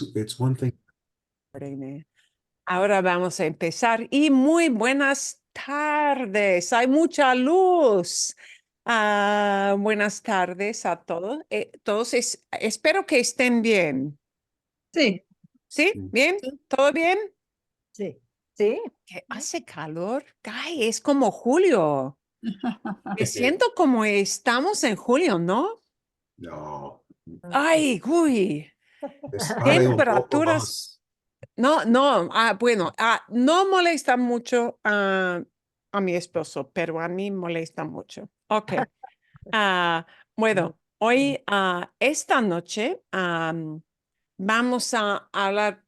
It's one thing. Ahora vamos a empezar y muy buenas tardes. Hay mucha luz. Buenas tardes a todos. Todos espero que estén bien. Sí, ¿Sí? ¿Bien? ¿Todo bien? sí, sí. Que hace calor. Ay, es como julio. Me siento como estamos en julio, ¿no? No, Ay, uy. pare un poco Temperaturas. más. No, bueno, no molesta mucho a mi esposo, pero a mí molesta mucho. Ok. Bueno, hoy, esta noche, vamos a hablar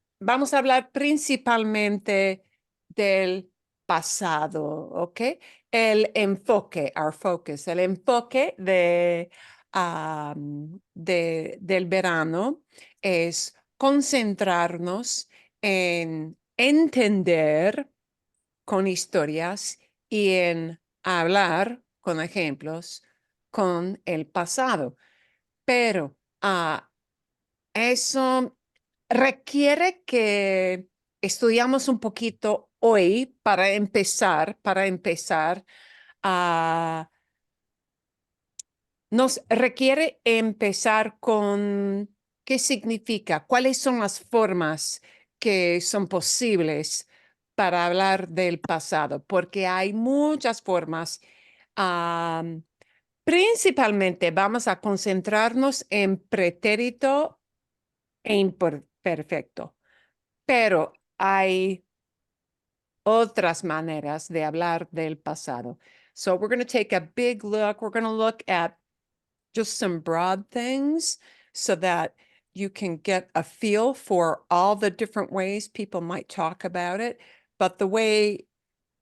principalmente del pasado, ¿ok? Our focus, el enfoque del verano es concentrarnos en entender con historias y en hablar con ejemplos con el pasado. Pero eso requiere que estudiamos un poquito hoy para empezar a nos requiere empezar con qué significa, cuáles son las formas que son posibles para hablar del pasado, porque hay muchas formas. Principalmente vamos a concentrarnos en pretérito e imperfecto, pero hay otras maneras de hablar del pasado. So we're going to take a big look. We're going to look at just some broad things so that you can get a feel for all the different ways people might talk about it. But the way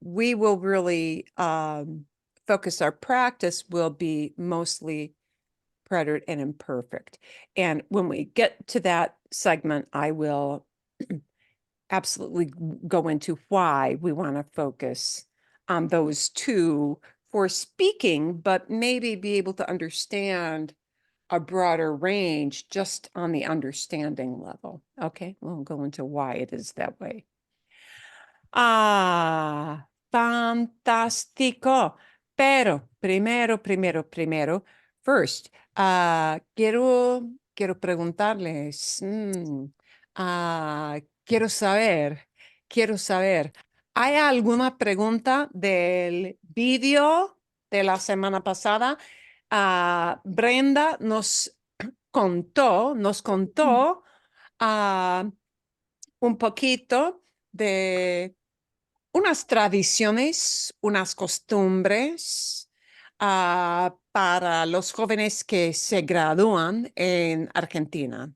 we will really focus our practice will be mostly preterite and imperfect. And when we get to that segment, I will absolutely go into why we want to focus on those two for speaking, but maybe be able to understand a broader range just on the understanding level. Okay, we'll go into why it is that way. Fantástico. Pero primero, first, quiero preguntarles, quiero saber, ¿hay alguna pregunta del vídeo de la semana pasada? Brenda nos contó un poquito de unas tradiciones, unas costumbres para los jóvenes que se gradúan en Argentina.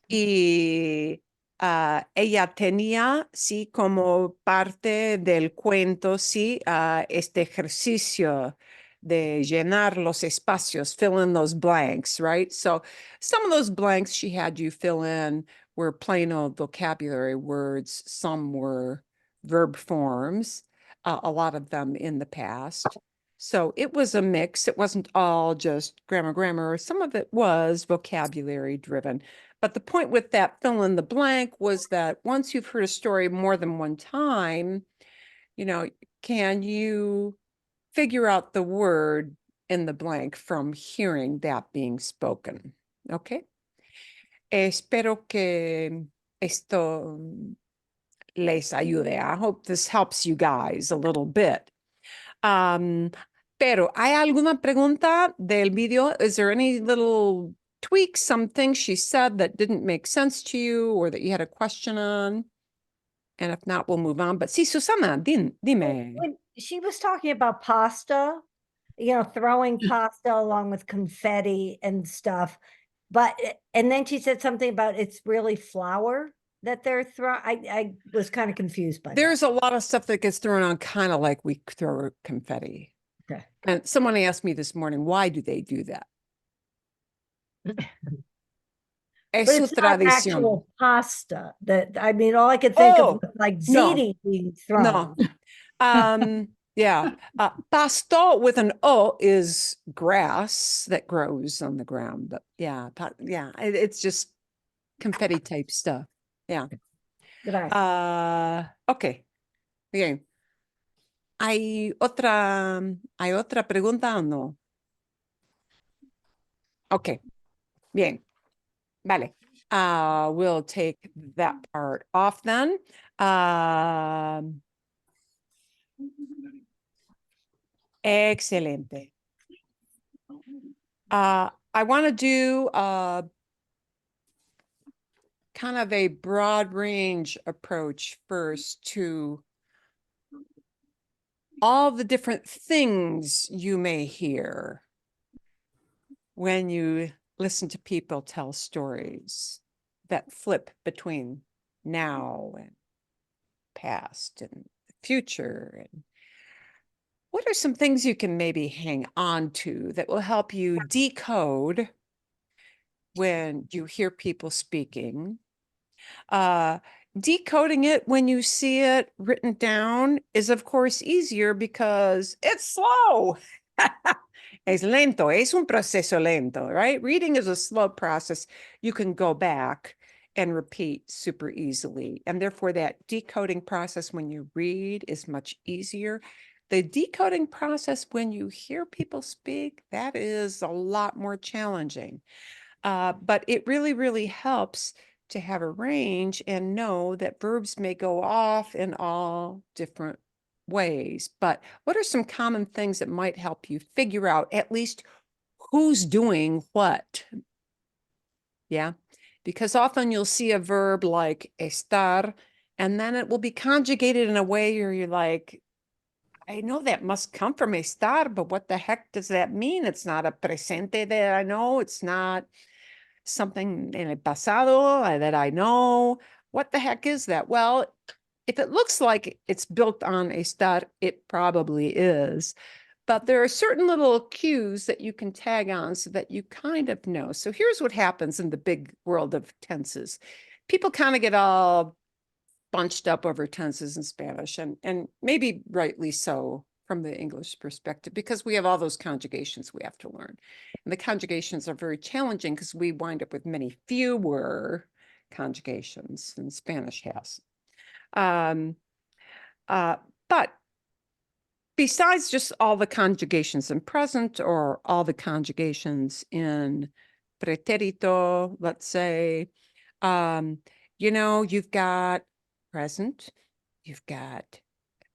Y ella tenía, sí, como parte del cuento, sí, este ejercicio de llenar los espacios, fill in those blanks, right? So some of those blanks she had you fill in were plain old vocabulary words. Some were verb forms, a lot of them in the past. So it was a mix. It wasn't all just grammar. Some of it was vocabulary driven. But the point with that fill in the blank was that once you've heard a story more than one time, can you figure out the word in the blank from hearing that being spoken? Okay. Espero que esto les ayude. I hope this helps you guys a little bit. Pero, ¿hay alguna pregunta del video? Is there any little tweaks, some things she said that didn't make sense to you or that you had a question on? And if not, we'll move on. But sí, Susana, dime. When she was talking about pasta, throwing pasta along with confetti and stuff, and then she said something about it's really flour that they're throwing. I was kind of confused by There's a lot of stuff that gets thrown on kind of like we throw confetti. Okay. And someone asked me this morning, why do they do that? Es But su it's not tradición. actual pasta. All I could think of was like ziti being thrown. No. Yeah. Pasto with an O is grass that grows on the ground. But yeah, it's just confetti type stuff. Yeah. Gracias. Ok. Bien. ¿Hay otra pregunta o no? Ok. Bien. Vale. We'll take that part off then. Excelente. I want to do kind of a broad range approach first to all the different things you may hear when you listen to people tell stories that flip between now and past and the future. And what are some things you can maybe hang on to that will help you decode when you hear people speaking? Decoding it when you see it written down is, of course, easier because it's slow. Es lento, es un proceso lento, right? Reading is a slow process. You can go back and repeat super easily. And therefore, that decoding process when you read is much easier. The decoding process when you hear people speak, that is a lot more challenging. But it really, really helps to have a range and know that verbs may go off in all different ways. But what are some common things that might help you figure out at least who's doing what? Yeah, because often you'll see a verb like estar, and then it will be conjugated in a way where you're like, I know that must come from estar, but what the heck does that mean? It's not a presente that I know. It's not something in el pasado that I know. What the heck is that? Well, if it looks like it's built on estar, it probably is. But there are certain little cues that you can tag on so that you kind of know. So here's what happens in the big world of tenses. People kind of get all bunched up over tenses in Spanish, and maybe rightly so from the English perspective, because we have all those conjugations we have to learn. And the conjugations are very challenging because we wind up with many fewer conjugations than Spanish has. But besides just all the conjugations in present or all the conjugations in pretérito, let's say, you've got present, you've got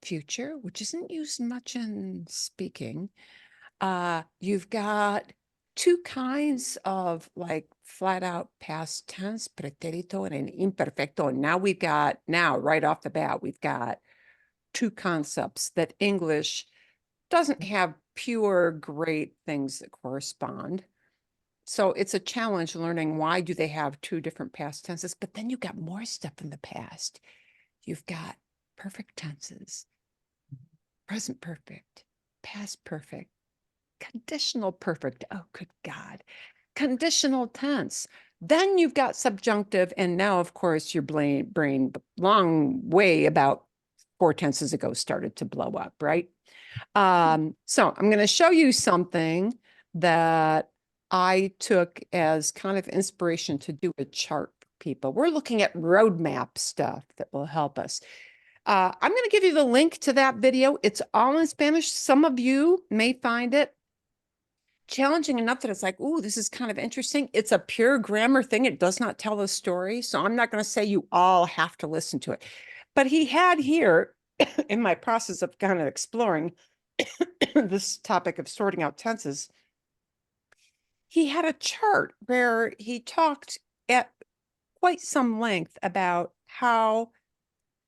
future, which isn't used much in speaking. You've got two kinds of like flat out past tense, pretérito and an imperfecto. And now right off the bat, we've got two concepts that English doesn't have pure great things that correspond. So it's a challenge learning why do they have two different past tenses, but then you've got more stuff in the past. You've got perfect tenses, present perfect, past perfect, conditional perfect. Oh, good God. Conditional tense. Then you've got subjunctive. And now, of course, your brain long way about 4 tenses ago started to blow up, right? So I'm going to show you something that I took as kind of inspiration to do a chart for people. We're looking at roadmap stuff that will help us. I'm going to give you the link to that video. It's all in Spanish. Some of you may find it challenging enough that it's like, ooh, this is kind of interesting. It's a pure grammar thing. It does not tell the story. So I'm not going to say you all have to listen to it. But he had here, in my process of kind of exploring this topic of sorting out tenses, he had a chart where he talked at quite some length about how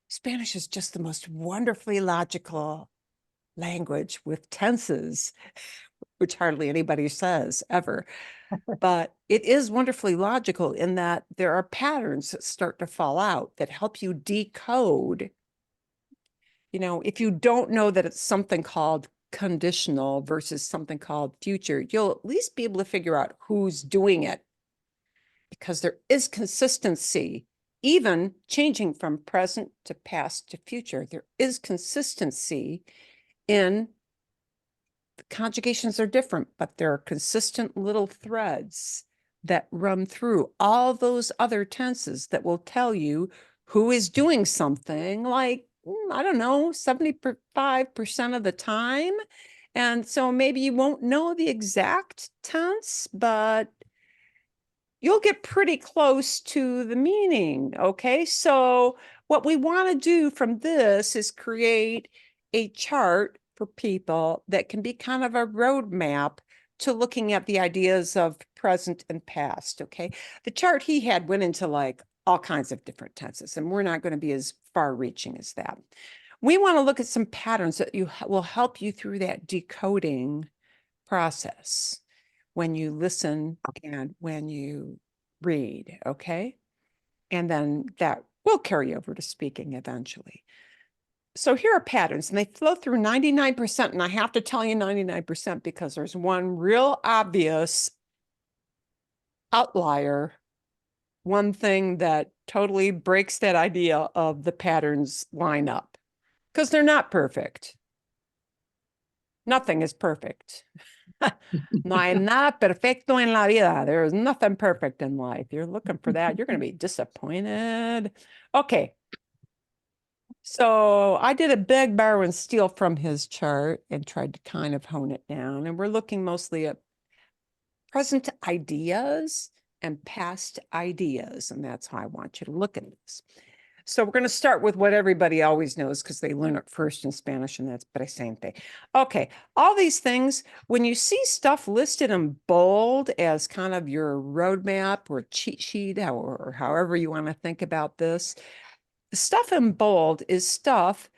Spanish is just the most wonderfully logical language with tenses, which hardly anybody says ever. But it is wonderfully logical in that there are patterns that start to fall out that help you decode. If you don't know that it's something called conditional versus something called future, you'll at least be able to figure out who's doing it, because there is consistency. Even changing from present to past to future, there is consistency in the conjugations are different, but there are consistent little threads that run through all those other tenses that will tell you who is doing something like, I don't know, 75% of the time. And so maybe you won't know the exact tense, but you'll get pretty close to the meaning, okay? So what we want to do from this is create a chart for people that can be kind of a roadmap to looking at the ideas of present and past, okay? The chart he had went into like all kinds of different tenses, and we're not going to be as far-reaching as that. We want to look at some patterns that will help you through that decoding process when you listen and when you read, okay? And then that will carry over to speaking eventually. So here are patterns, and they flow through 99%, and I have to tell you 99% because there's one real obvious outlier, one thing that totally breaks that idea of the patterns line up, because they're not perfect. Nothing is perfect. No hay nada perfecto en la vida. There's nothing perfect in life. You're looking for that, you're going to be disappointed. Okay. So I did a beg, borrow, and steal from his chart and tried to kind of hone it down. And we're looking mostly at present ideas and past ideas. And that's how I want you to look at this. So we're going to start with what everybody always knows because they learn it first in Spanish, and that's presente. Okay, all these things, when you see stuff listed in bold as kind of your roadmap or cheat sheet or however you want to think about this, the stuff in bold is stuff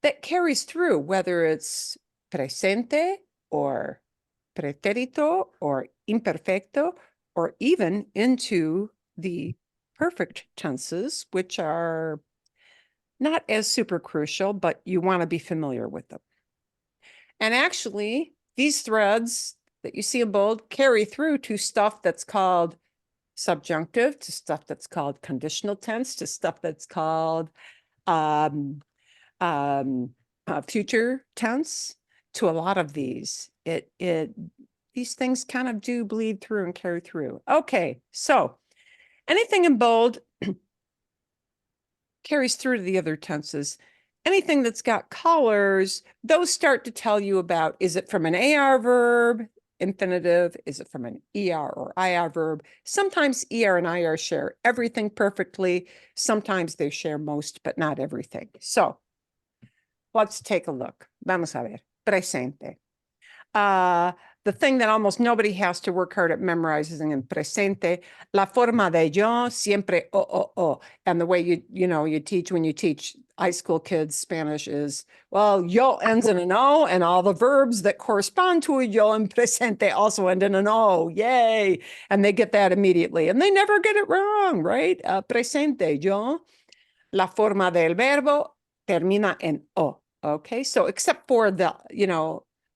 that carries through, whether it's presente or pretérito or imperfecto, or even into the perfect tenses, which are not as super crucial, but you want to be familiar with them. And actually, these threads that you see in bold carry through to stuff that's called subjunctive, to stuff that's called conditional tense, to stuff that's called future tense, to a lot of these. These things kind of do bleed through and carry through. Okay, so anything in bold carries through to the other tenses. Anything that's got colors, those start to tell you about, is it from an AR verb, infinitive? Is it from an ER or IR verb? Sometimes ER and IR share everything perfectly. Sometimes they share most, but not everything. So let's take a look. Vamos a ver. Presente. The thing that almost nobody has to work hard at memorizing in presente, la forma de yo siempre o. And the way you teach when you teach high school kids Spanish is, well, yo ends in an O, and all the verbs that correspond to a yo in presente also end in an O. Yay! And they get that immediately, and they never get it wrong, right? Presente, yo, la forma del verbo termina en O. Okay, so except for the,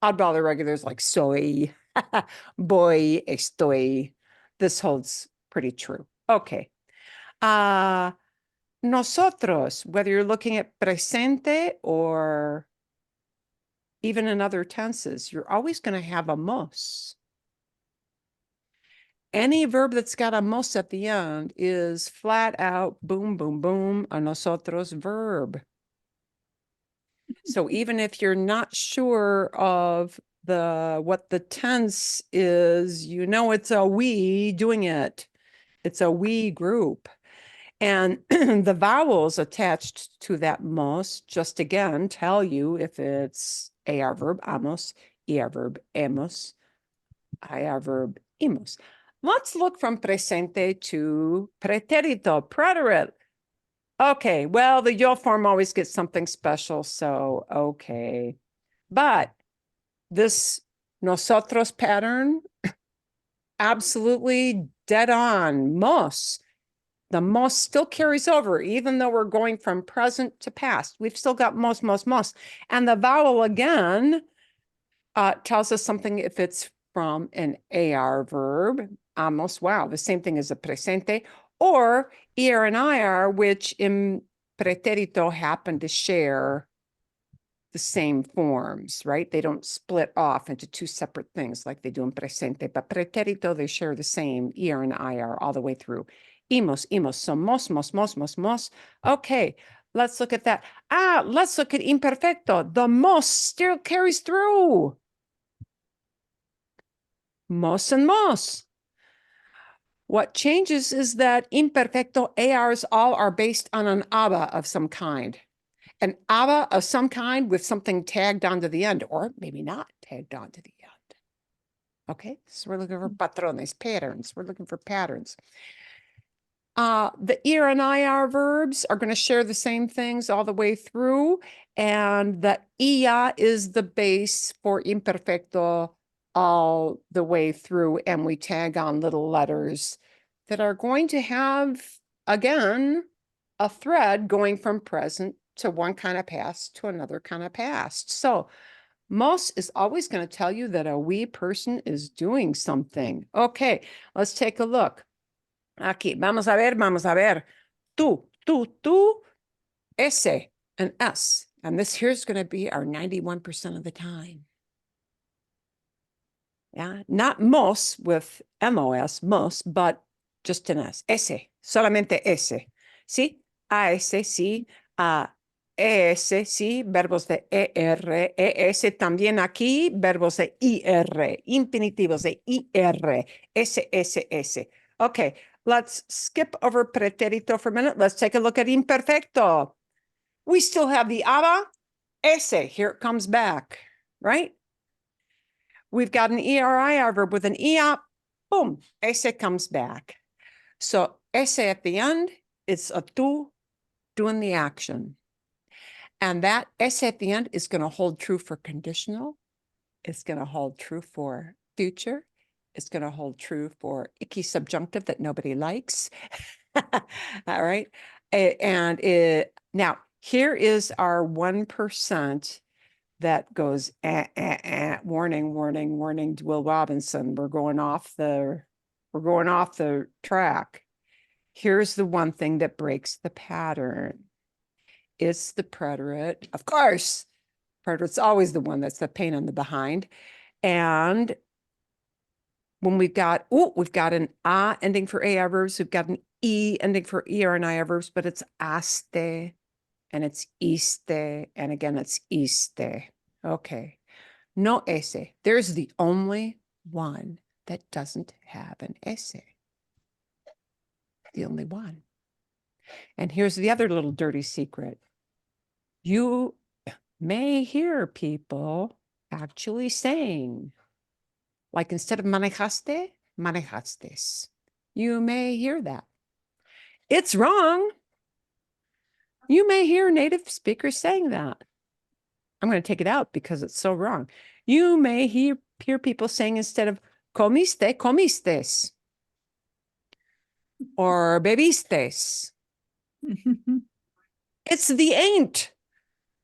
oddball irregulars like soy, voy, estoy. This holds pretty true. Okay. Nosotros, whether you're looking at presente or even in other tenses, you're always going to have a mos. Any verb that's got a mos at the end is flat out, boom, boom, boom, a nosotros verb. So even if you're not sure of what the tense is, it's a we doing it. It's a we group. And the vowels attached to that mos just again tell you if it's AR verb amos, ER verb hemos, IR verb imos. Let's look from presente to pretérito, preterite. Okay, well, the yo form always gets something special, so okay. But this nosotros pattern, absolutely dead on, mos. The mos still carries over, even though we're going from present to past. We've still got mos, mos, mos. And the vowel again tells us something if it's from an AR verb, amos, wow, the same thing as a presente, or ER and IR, which in pretérito happen to share the same forms, right? They don't split off into two separate things like they do in presente, but pretérito, they share the same ER and IR all the way through. Imos, so mos. Okay, let's look at that. Let's look at imperfecto. The mos still carries through. Mos and mos. What changes is that imperfecto ARs all are based on an aba of some kind. An aba of some kind with something tagged onto the end, or maybe not tagged onto the end. Okay, so we're looking for patrones, patterns. We're looking for patterns. The ER and IR verbs are going to share the same things all the way through, and the IA is the base for imperfecto all the way through, and we tag on little letters that are going to have, again, a thread going from present to one kind of past to another kind of past. So mos is always going to tell you that a we person is doing something. Okay, let's take a look. Aquí, vamos a ver. Tú, ese, and s. And this here's going to be our 91% of the time. Yeah, not mos with mos, mos, but just an s. Ese, solamente ese. ¿Sí? A ese, sí. A ese, sí. Verbos de er, es también aquí. Verbos de ir, infinitivos de ir. S. Okay, let's skip over pretérito for a minute. Let's take a look at imperfecto. We still have the aba, ese. Here it comes back, right? We've got an ERIR verb with an EOP, boom, ese comes back. So ese at the end, it's a tú doing the action. And that ese at the end is going to hold true for conditional. It's going to hold true for future. It's going to hold true for icky subjunctive that nobody likes. All right. And now here is our 1% that goes, warning, Will Robinson, we're going off the track. Here's the one thing that breaks the pattern. It's the preterite. Of course, preterite's always the one that's the pain in the behind. And when we've got an a ending for AR verbs, we've got an e ending for ER and IR verbs, but it's aste, and it's iste, and again, it's iste. Okay. No ese. There's the only one that doesn't have an ese. The only one. And here's the other little dirty secret. You may hear people actually saying, like instead of manejaste, manejastes. You may hear that. It's wrong. You may hear native speakers saying that. I'm going to take it out because it's so wrong. You may hear people saying instead of comiste, comistes. Or bebistes. It's the ain't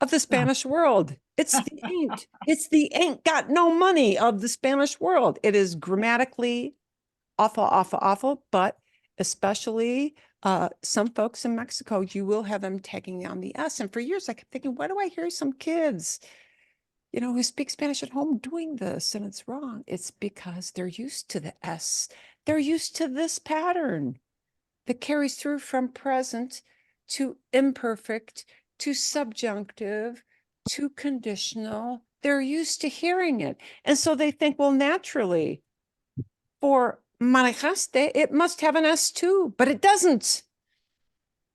of the Spanish world. It's the ain't. It's the ain't got no money of the Spanish world. It is grammatically awful, but especially some folks in Mexico, you will have them tagging on the S. And for years, I kept thinking, why do I hear some kids, who speak Spanish at home doing this? And it's wrong. It's because they're used to the S. They're used to this pattern that carries through from present to imperfect, to subjunctive, to conditional. They're used to hearing it. And so they think, well, naturally, for manejaste, it must have an S too, but it doesn't.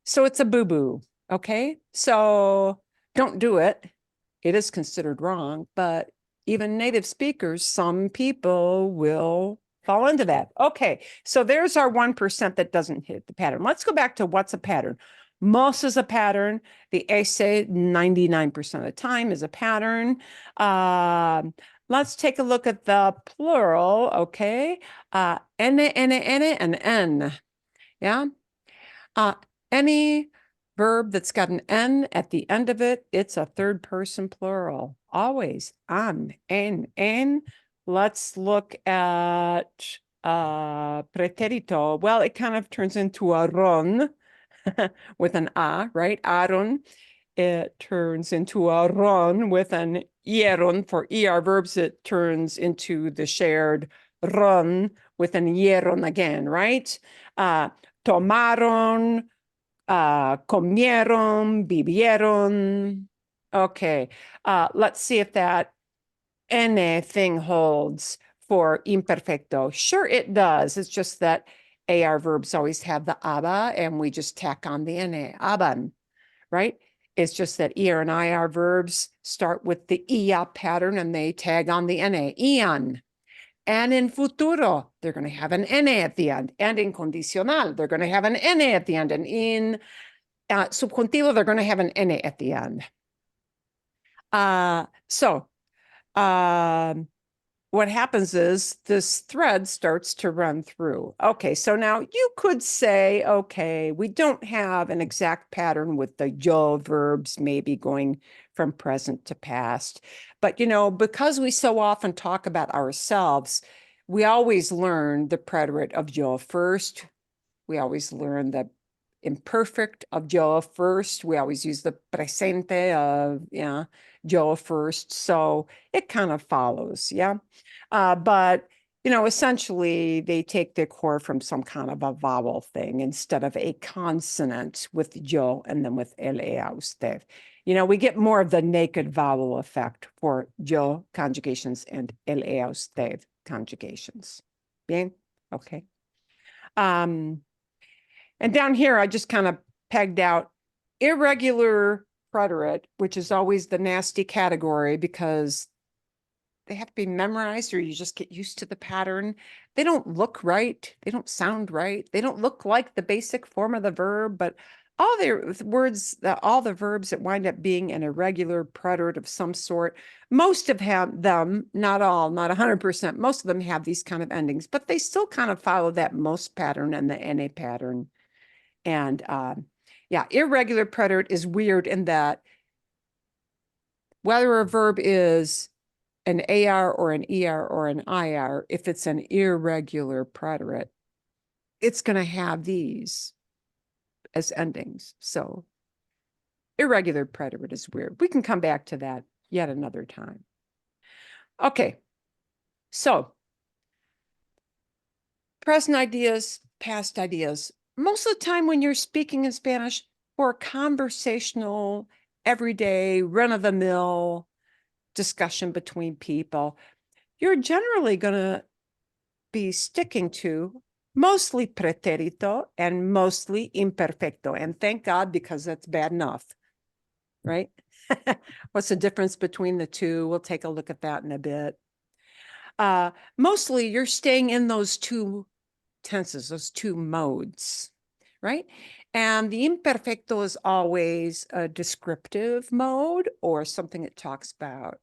So it's a boo-boo, okay? So don't do it. It is considered wrong, but even native speakers, some people will fall into that. Okay, so there's our 1% that doesn't hit the pattern. Let's go back to what's a pattern. Most is a pattern. The ese 99% of the time is a pattern. Let's take a look at the plural, okay? N, and N. Yeah? Any verb that's got an N at the end of it, it's a third person plural. Always. An, en. Let's look at pretérito. Well, it kind of turns into a ron with an a, right? Aron. it turns into a ron with an ieron. For ER verbs, it turns into the shared ron with an ieron again, right? Tomaron, comieron, vivieron. Okay, let's see if that anything holds for imperfecto. Sure, it does. It's just that AR verbs always have the aba, and we just tack on the ene, aban, right? It's just that ER and IR verbs start with the ia pattern and they tag on the ene, ian. And in futuro, they're going to have an ene at the end. And in condicional, they're going to have an ene at the end. And in subjuntivo, they're going to have an ene at the end. What happens is this thread starts to run through. Okay, so now you could say, okay, we don't have an exact pattern with the yo verbs maybe going from present to past. But, you know, because we so often talk about ourselves, we always learn the preterite of yo first. We always learn the imperfect of yo first. We always use the presente of yo first. So it kind of follows, yeah. But you know, essentially they take the core from some kind of a vowel thing instead of a consonant with yo and then with el, usted. You know, we get more of the naked vowel effect for yo conjugations and el, usted conjugations. Bien? Okay. And down here, I just kind of pegged out irregular preterite, which is always the nasty category because they have to be memorized or you just get used to the pattern. They don't look right. They don't sound right. They don't look like the basic form of the verb, but all the words, all the verbs that wind up being an irregular preterite of some sort, most of them, not all, not 100%, most of them have these kind of endings, but they still kind of follow that most pattern and the NA pattern. And yeah, irregular preterite is weird in that whether a verb is an AR or an ER or an IR, if it's an irregular preterite, it's going to have these as endings. So irregular preterite is weird. We can come back to that yet another time. Okay, so present ideas, past ideas. Most of the time when you're speaking in Spanish for conversational, everyday, run-of-the-mill discussion between people, you're generally going to be sticking to mostly pretérito and mostly imperfecto. And thank God, because that's bad enough, right? What's the difference between the two? We'll take a look at that in a bit. Mostly you're staying in those two tenses, those two modes, right? And the imperfecto is always a descriptive mode or something that talks about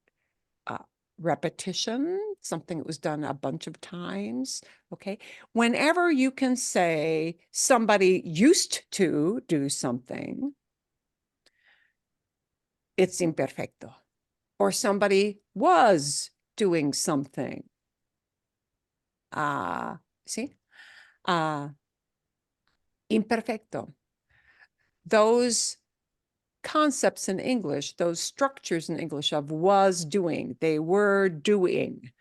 repetition, something that was done a bunch of times, okay? Whenever you can say somebody used to do something, it's imperfecto. Or somebody was doing something. See? Imperfecto. Those concepts in English, those structures in English of was doing, they were doing,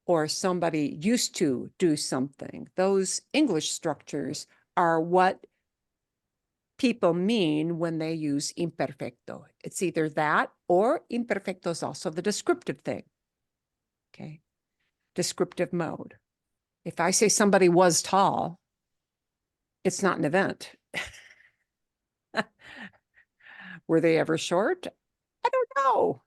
or somebody used to do something. Those English structures are what people mean when they use imperfecto. It's either that or imperfecto is also the descriptive thing. Okay. Descriptive mode. If I say somebody was tall, it's not an event. Were they ever short? I don't know.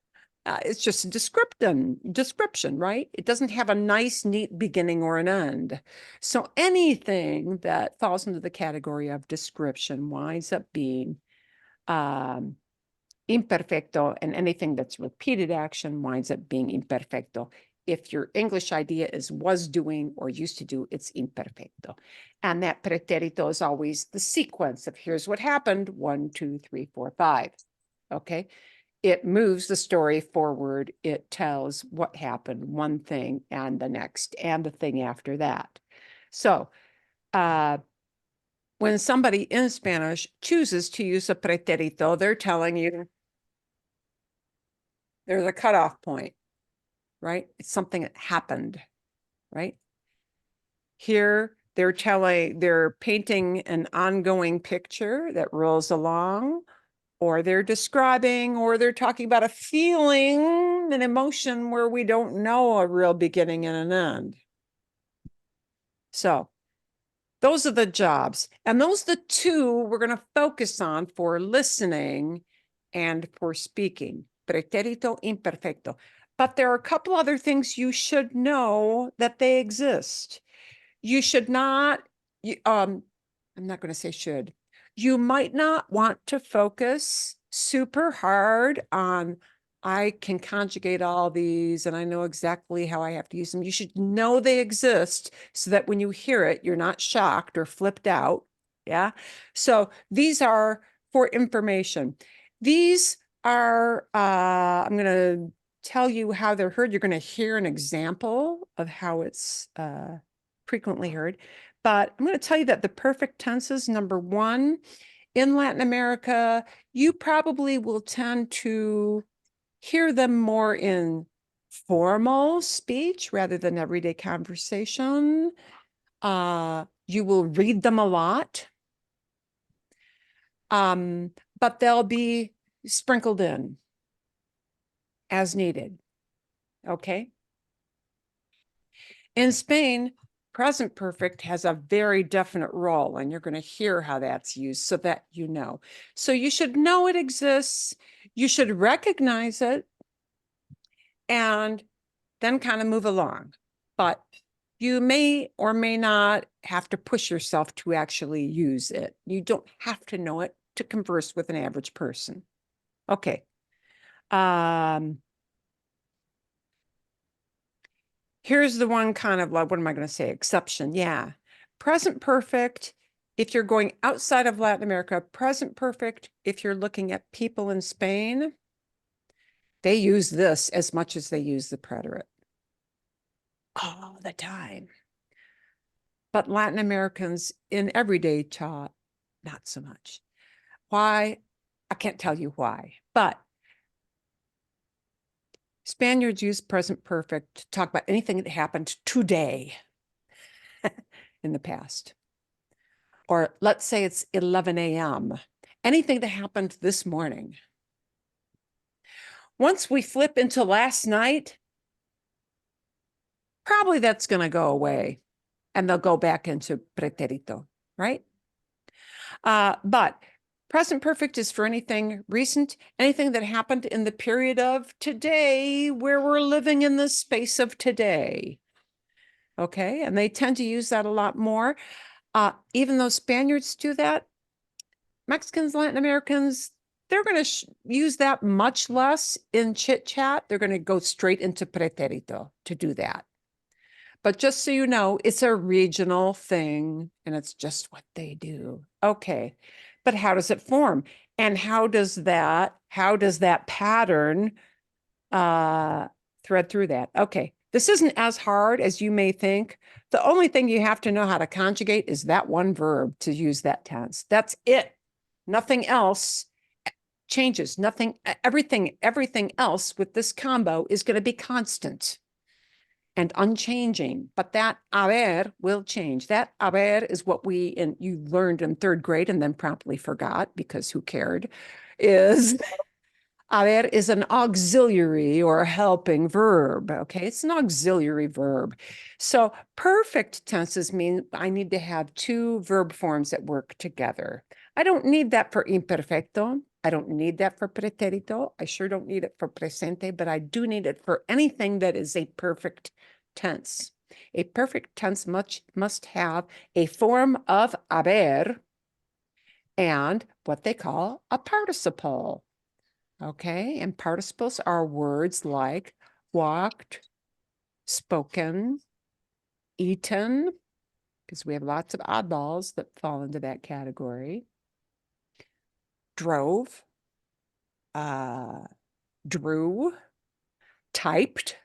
It's just a description, right? It doesn't have a nice, neat beginning or an end. So anything that falls into the category of description winds up being imperfecto, and anything that's repeated action winds up being imperfecto. If your English idea is was doing or used to do, it's imperfecto. And that pretérito is always the sequence of here's what happened, 1, 2, 3, 4, 5. Okay. It moves the story forward. It tells what happened, one thing and the next and the thing after that. So when somebody in Spanish chooses to use a pretérito, they're telling you There's a cutoff point, right? It's something that happened, right? Here, they're painting an ongoing picture that rolls along, or they're describing, or they're talking about a feeling, an emotion where we don't know a real beginning and an end. So those are the jobs. And those are the two we're going to focus on for listening and for speaking. Pretérito, imperfecto. But there are a couple other things you should know that they exist. You should not, I'm not going to say should. You might not want to focus super hard on, I can conjugate all these and I know exactly how I have to use them. You should know they exist so that when you hear it, you're not shocked or flipped out. Yeah. So these are for information. These are, I'm going to tell you how they're heard. You're going to hear an example of how it's frequently heard. But I'm going to tell you that the perfect tenses, number one, in Latin America, you probably will tend to hear them more in formal speech rather than everyday conversation. You will read them a lot, but they'll be sprinkled in as needed. Okay. In Spain, present perfect has a very definite role, and you're going to hear how that's used so that you know. So you should know it exists. You should recognize it and then kind of move along. But you may or may not have to push yourself to actually use it. You don't have to know it to converse with an average person. Okay. Here's the one kind of like, what am I going to say? Exception. Yeah. Present perfect. If you're going outside of Latin America, present perfect. If you're looking at people in Spain, they use this as much as they use the preterite all the time. But Latin Americans in everyday talk, not so much. Why? I can't tell you why, but Spaniards use present perfect to talk about anything that happened today in the past. Or let's say it's 11 a.m. Anything that happened this morning. Once we flip into last night, probably that's going to go away and they'll go back into pretérito, right? But present perfect is for anything recent, anything that happened in the period of today, where we're living in the space of today. Okay, and they tend to use that a lot more. Even though Spaniards do that, Mexicans, Latin Americans, they're going to use that much less in chit chat. They're going to go straight into pretérito to do that. But just so you know, it's a regional thing and it's just what they do. Okay. But how does it form? And how does that pattern thread through that? Okay. This isn't as hard as you may think. The only thing you have to know how to conjugate is that one verb to use that tense. That's it. Nothing else changes. Everything else with this combo is going to be constant and unchanging, but that haber will change. That haber is what you learned in third grade and then promptly forgot because who cared, is haber is an auxiliary or helping verb, okay? It's an auxiliary verb. So perfect tenses mean I need to have two verb forms that work together. I don't need that for imperfecto. I don't need that for pretérito. I sure don't need it for presente, but I do need it for anything that is a perfect tense. A perfect tense must have a form of haber and what they call a participle. Okay, and participles are words like walked, spoken, eaten, because we have lots of oddballs that fall into that category. Drove, drew, typed.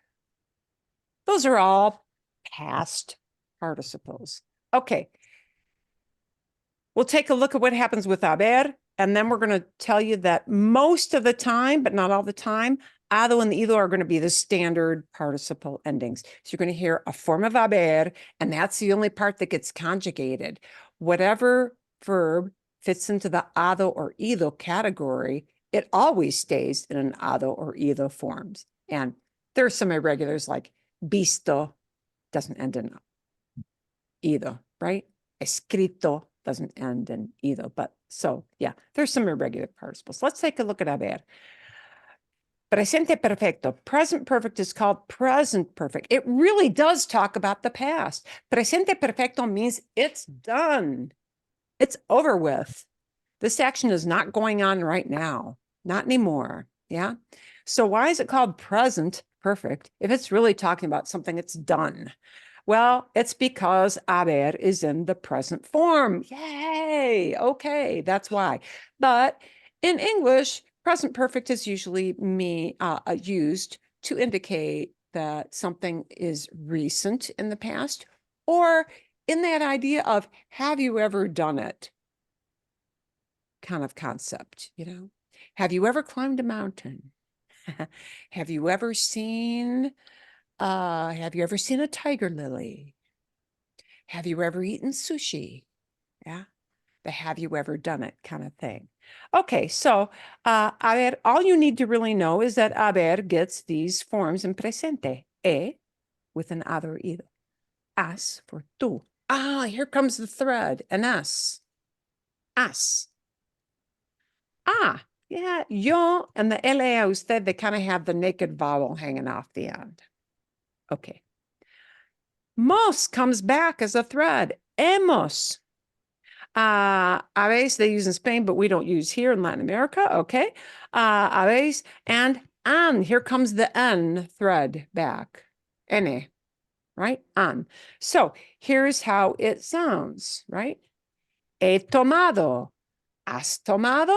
Those are all past participles. Okay. We'll take a look at what happens with haber, and then we're going to tell you that most of the time, but not all the time, ado and the ido are going to be the standard participle endings. So you're going to hear a form of haber, and that's the only part that gets conjugated. Whatever verb fits into the ado or ido category, it always stays in an ado or ido forms. And there are some irregulars like visto doesn't end in ido, right? Escrito doesn't end in ido, but so yeah, there's some irregular participles. Let's take a look at haber. Presente perfecto. Present perfect is called present perfect. It really does talk about the past. Presente perfecto means it's done. It's over with. This action is not going on right now. Not anymore. Yeah. So why is it called present perfect if it's really talking about something that's done? Well, it's because haber is in the present form. Yay. Okay, that's why. But in English, present perfect is usually used to indicate that something is recent in the past, or in that idea of have you ever done it kind of concept, you know? Have you ever climbed a mountain? Have you ever seen a tiger lily? Have you ever eaten sushi? Yeah. The have you ever done it kind of thing. Okay, so haber, all you need to really know is that haber gets these forms in presente. With an ado or ido. As for tú. Ah, here comes the thread. An as. As. Ah, yeah, yo and the LA usted, they kind of have the naked vowel hanging off the end. Okay. Mos comes back as a thread. Hemos. Habéis they use in Spain, but we don't use here in Latin America. Okay. Habéis and an. Here comes the N thread back. N, right? An. So here's how it sounds, right? He tomado. Has tomado.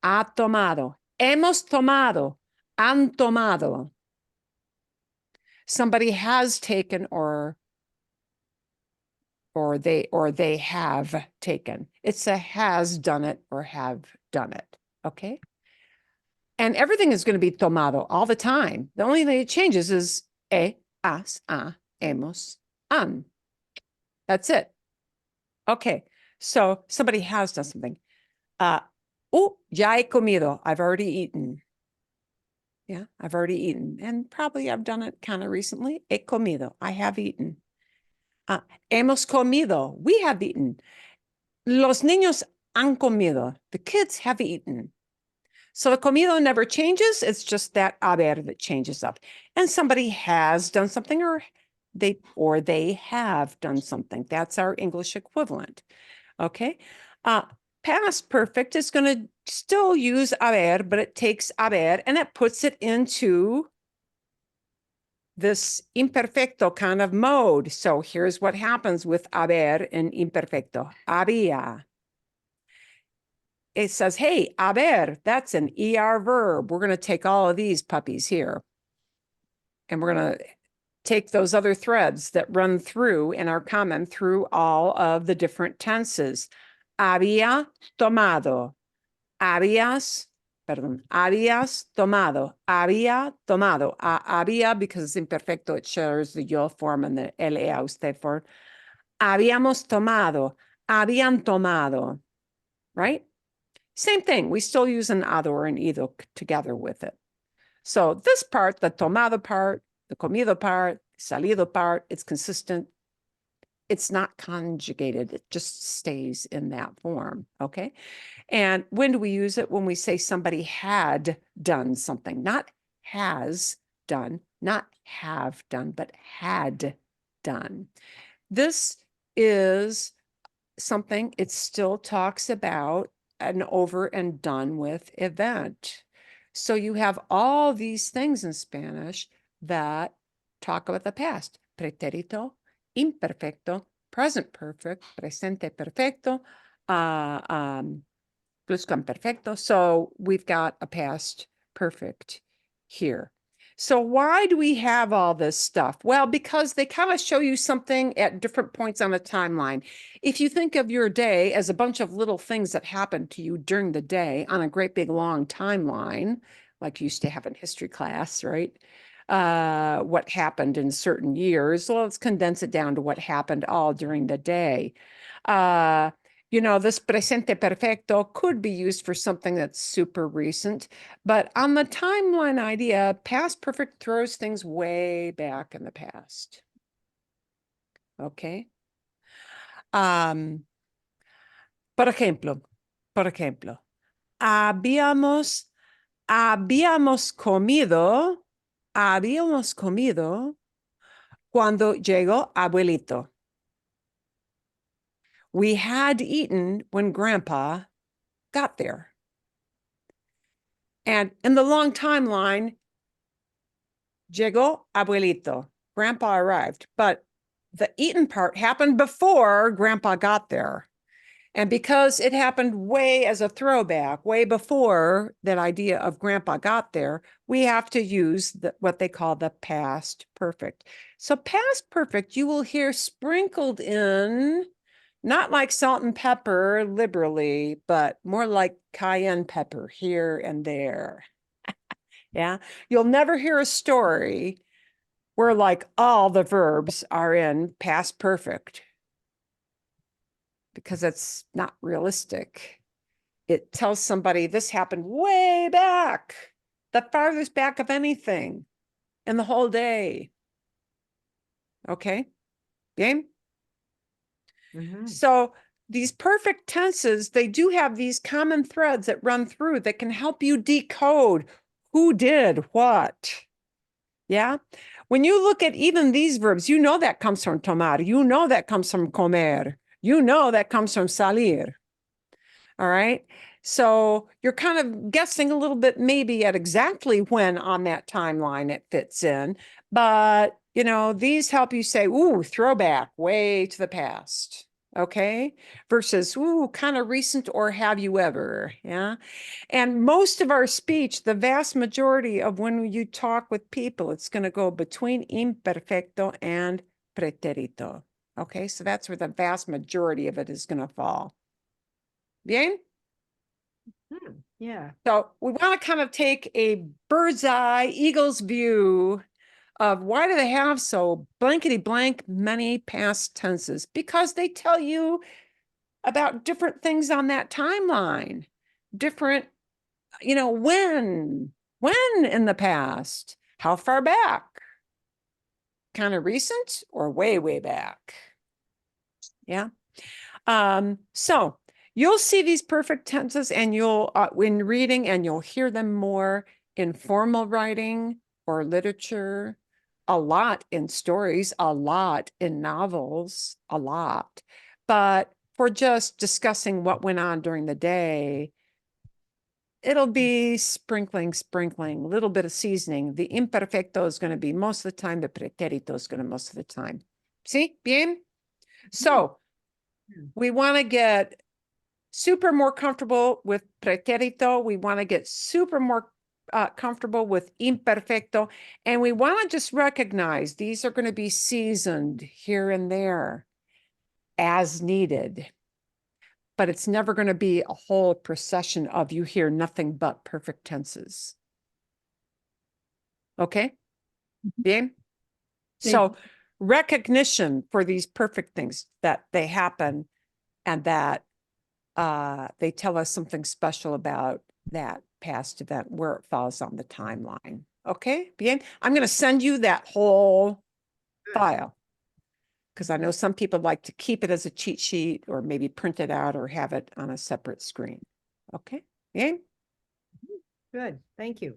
Ha tomado. Hemos tomado. Han tomado. Somebody has taken or they have taken. It's a has done it or have done it. Okay. And everything is going to be tomado all the time. The only thing it changes is has, hemos, han. That's it. Okay. So somebody has done something. Ya he comido. I've already eaten. Yeah, I've already eaten. And probably I've done it kind of recently. He comido. I have eaten. Hemos comido. We have eaten. Los niños han comido. The kids have eaten. So the comido never changes. It's just that haber that changes up. And somebody has done something or they have done something. That's our English equivalent. Okay. Past perfect is going to still use haber, but it takes haber and it puts it into this imperfecto kind of mode. So here's what happens with haber in imperfecto. Había. It says, hey, haber, that's an ER verb. We're going to take all of these puppies here. And we're going to take those other threads that run through and are common through all of the different tenses. Había tomado. Habías tomado. Había tomado. Había, because it's imperfecto, it shares the yo form and the LA usted form. Habíamos tomado. Habían tomado. Right? Same thing. We still use an ado or an ido together with it. So this part, the tomado part, the comido part, salido part, it's consistent. It's not conjugated. It just stays in that form. Okay. And when do we use it? When we say somebody had done something, not has done, not have done, but had done. This is something, it still talks about an over and done with event. So you have all these things in Spanish that talk about the past. Pretérito, imperfecto, present perfect, presente perfecto, pluscuamperfecto. So we've got a past perfect here. So why do we have all this stuff? Well, because they kind of show you something at different points on the timeline. If you think of your day as a bunch of little things that happen to you during the day on a great big long timeline, like you used to have in history class, right? What happened in certain years. Well, let's condense it down to what happened all during the day. This presente perfecto could be used for something that's super recent, but on the timeline idea, past perfect throws things way back in the past. Okay. Por ejemplo, habíamos comido cuando llegó abuelito. We had eaten when grandpa got there. And in the long timeline, llegó abuelito. Grandpa arrived, but the eaten part happened before grandpa got there. And because it happened way as a throwback, way before that idea of grandpa got there, we have to use what they call the past perfect. So past perfect, you will hear sprinkled in, not like salt and pepper liberally, but more like cayenne pepper here and there. Yeah. You'll never hear a story where like all the verbs are in past perfect, because that's not realistic. It tells somebody this happened way back, the farthest back of anything in the whole day. Okay, game? So these perfect tenses, they do have these common threads that run through that can help you decode who did what. Yeah. When you look at even these verbs, you know that comes from tomar. You know that comes from comer. You know that comes from salir. All right. So you're kind of guessing a little bit maybe at exactly when on that timeline it fits in. But, these help you say, ooh, throwback way to the past. Okay. Versus, ooh, kind of recent or have you ever. Yeah. And most of our speech, the vast majority of when you talk with people, it's going to go between imperfecto and pretérito. Okay. So that's where the vast majority of it is going to fall. Bien? Yeah. So we want to kind of take a bird's eye, eagle's view of why do they have so blankety blank many past tenses? Because they tell you about different things on that timeline, different, when in the past, how far back, kind of recent or way, way back. Yeah. So you'll see these perfect tenses and you'll, when reading, and you'll hear them more in formal writing or literature, a lot in stories, a lot in novels, a lot. But for just discussing what went on during the day, it'll be sprinkling, a little bit of seasoning. The imperfecto is going to be most of the time. The pretérito is going to most of the time. See, bien? So we want to get super more comfortable with pretérito. We want to get super more comfortable with imperfecto. And we want to just recognize these are going to be seasoned here and there as needed. But it's never going to be a whole procession of you hear nothing but perfect tenses. Okay? Bien? So recognition for these perfect things that they happen and that they tell us something special about that past event where it falls on the timeline. Okay, bien. I'm going to send you that whole file because I know some people like to keep it as a cheat sheet or maybe print it out or have it on a separate screen. Okay, bien. Good, thank you.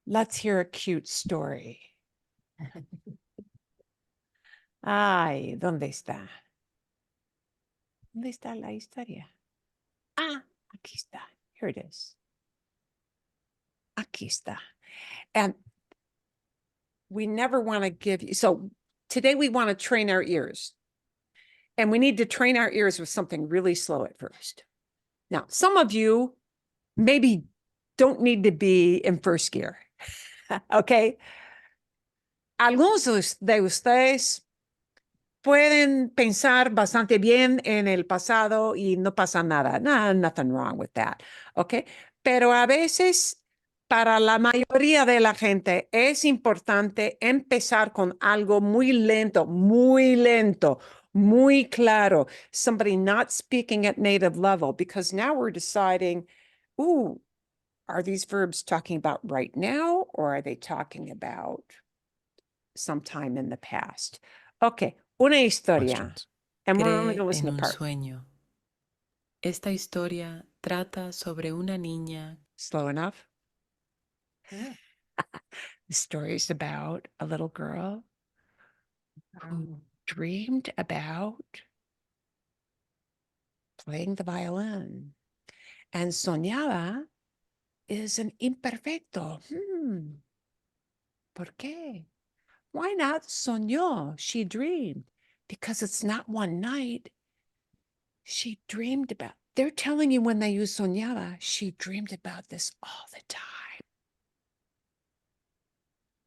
Let's hear a cute story. Ay, ¿dónde está? ¿Dónde está la historia? Ah, aquí está. Here it is. Aquí está. And we never want to give you, so today we want to train our ears. And we need to train our ears with something really slow at first. Now, some of you maybe don't need to be in first gear. Okay. Algunos de ustedes pueden pensar bastante bien en el pasado y no pasa nada. No, nothing wrong with that. Okay. Pero a veces para la mayoría de la gente es importante empezar con algo muy lento, muy claro. Somebody not speaking at native level, because now we're deciding, ooh, are these verbs talking about right now, or are they talking about sometime in the past? Okay, una historia. Questions. And we're only Cree going to listen en to un part. sueño. Esta historia trata sobre una niña Slow enough. Yeah. The story is about a little girl who dreamed about playing the violin. And soñaba is an imperfecto. ¿Por qué? Why not soñó? She dreamed. Because it's not one night. She dreamed about. They're telling you when they use soñaba, she dreamed about this all the time.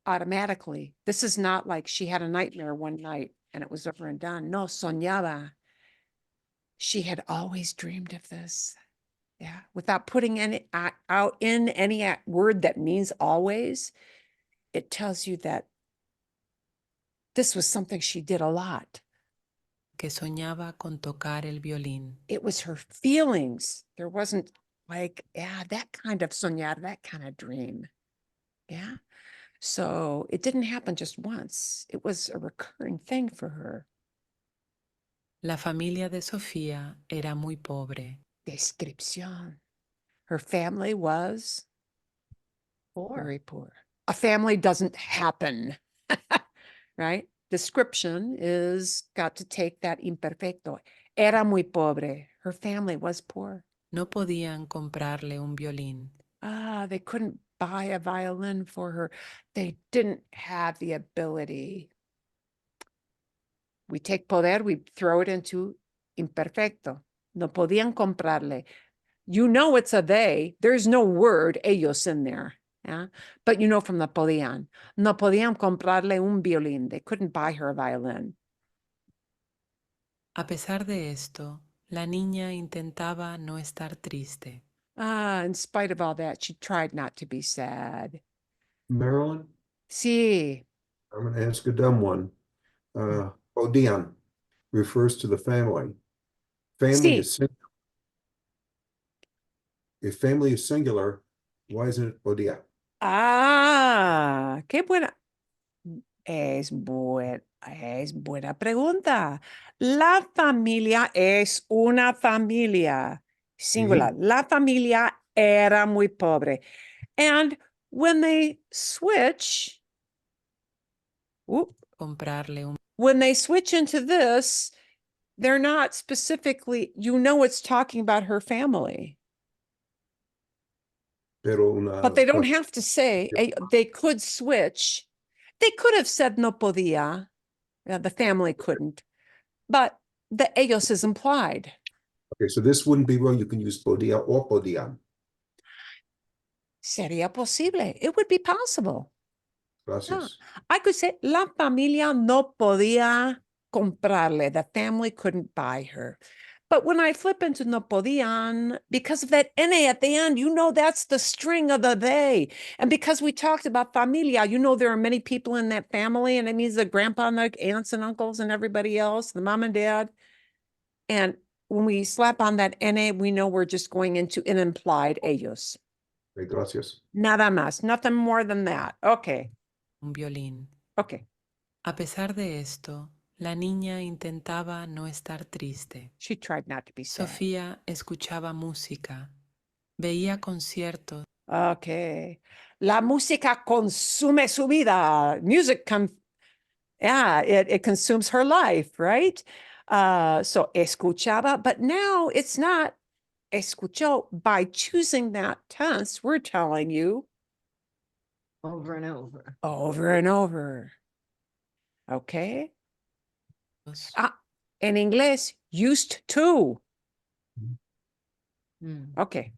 Automatically. This is not like she had a nightmare one night and it was over and done. No, soñaba. She had always dreamed of this. Yeah, without putting any out in any word that means always, it tells you that this was something she did a lot. que soñaba con tocar el violín. It was her feelings. There wasn't like, yeah, that kind of soñar, that kind of dream. Yeah. So it didn't happen just once. It was a recurring thing for her. La familia de Sofía era muy pobre. Descripción. Her family was Poor. very poor. A family doesn't happen, right? Description is got to take that imperfecto. Era muy pobre. Her family was poor. No podían comprarle un violín. They couldn't buy a violin for her. They didn't have the ability. We take poder, we throw it into imperfecto. No podían comprarle. You know it's a they. There's no word ellos in there. Yeah? But you know from the podían. No podían comprarle un violín. They couldn't buy her a violin. A pesar de esto, la niña intentaba no estar triste. In spite of all that, she tried not to be sad. Marilyn, Sí. I'm going to ask a dumb one. Odian refers to the family. Family Sí. is singular. If family is singular, why isn't it Odia? Qué buena. Es buena pregunta. La familia es una familia singular. La familia era muy pobre. And when they switch, Comprarle un when they switch into this, they're not specifically, you know, it's talking about her family. Pero una, But they don't have to say, they could switch. They could have said no podía. The family couldn't. But the ellos is implied. okay, so this wouldn't be wrong. You can use Podia or Podian. Sería posible. It would be possible. Gracias. I could say, la familia no podía comprarle. The family couldn't buy her. But when I flip into no podían, because of that N at the end, you know that's the string of the they. And because we talked about familia, you know there are many people in that family, and it means the grandpa and the aunts and uncles and everybody else, the mom and dad. And when we slap on that N, we know we're just going into an implied ellos. Okay, gracias. Nada más, nothing more than that. Okay, violín. okay. A pesar de esto, la niña intentaba no estar triste. She tried not to be sad. Sofía escuchaba música, veía conciertos. Okay. La música consume su vida. Music it consumes her life, right? So escuchaba, but now it's not escuchó. By choosing that tense, we're telling you Over and over. over and over. Okay. En inglés, used to. Okay.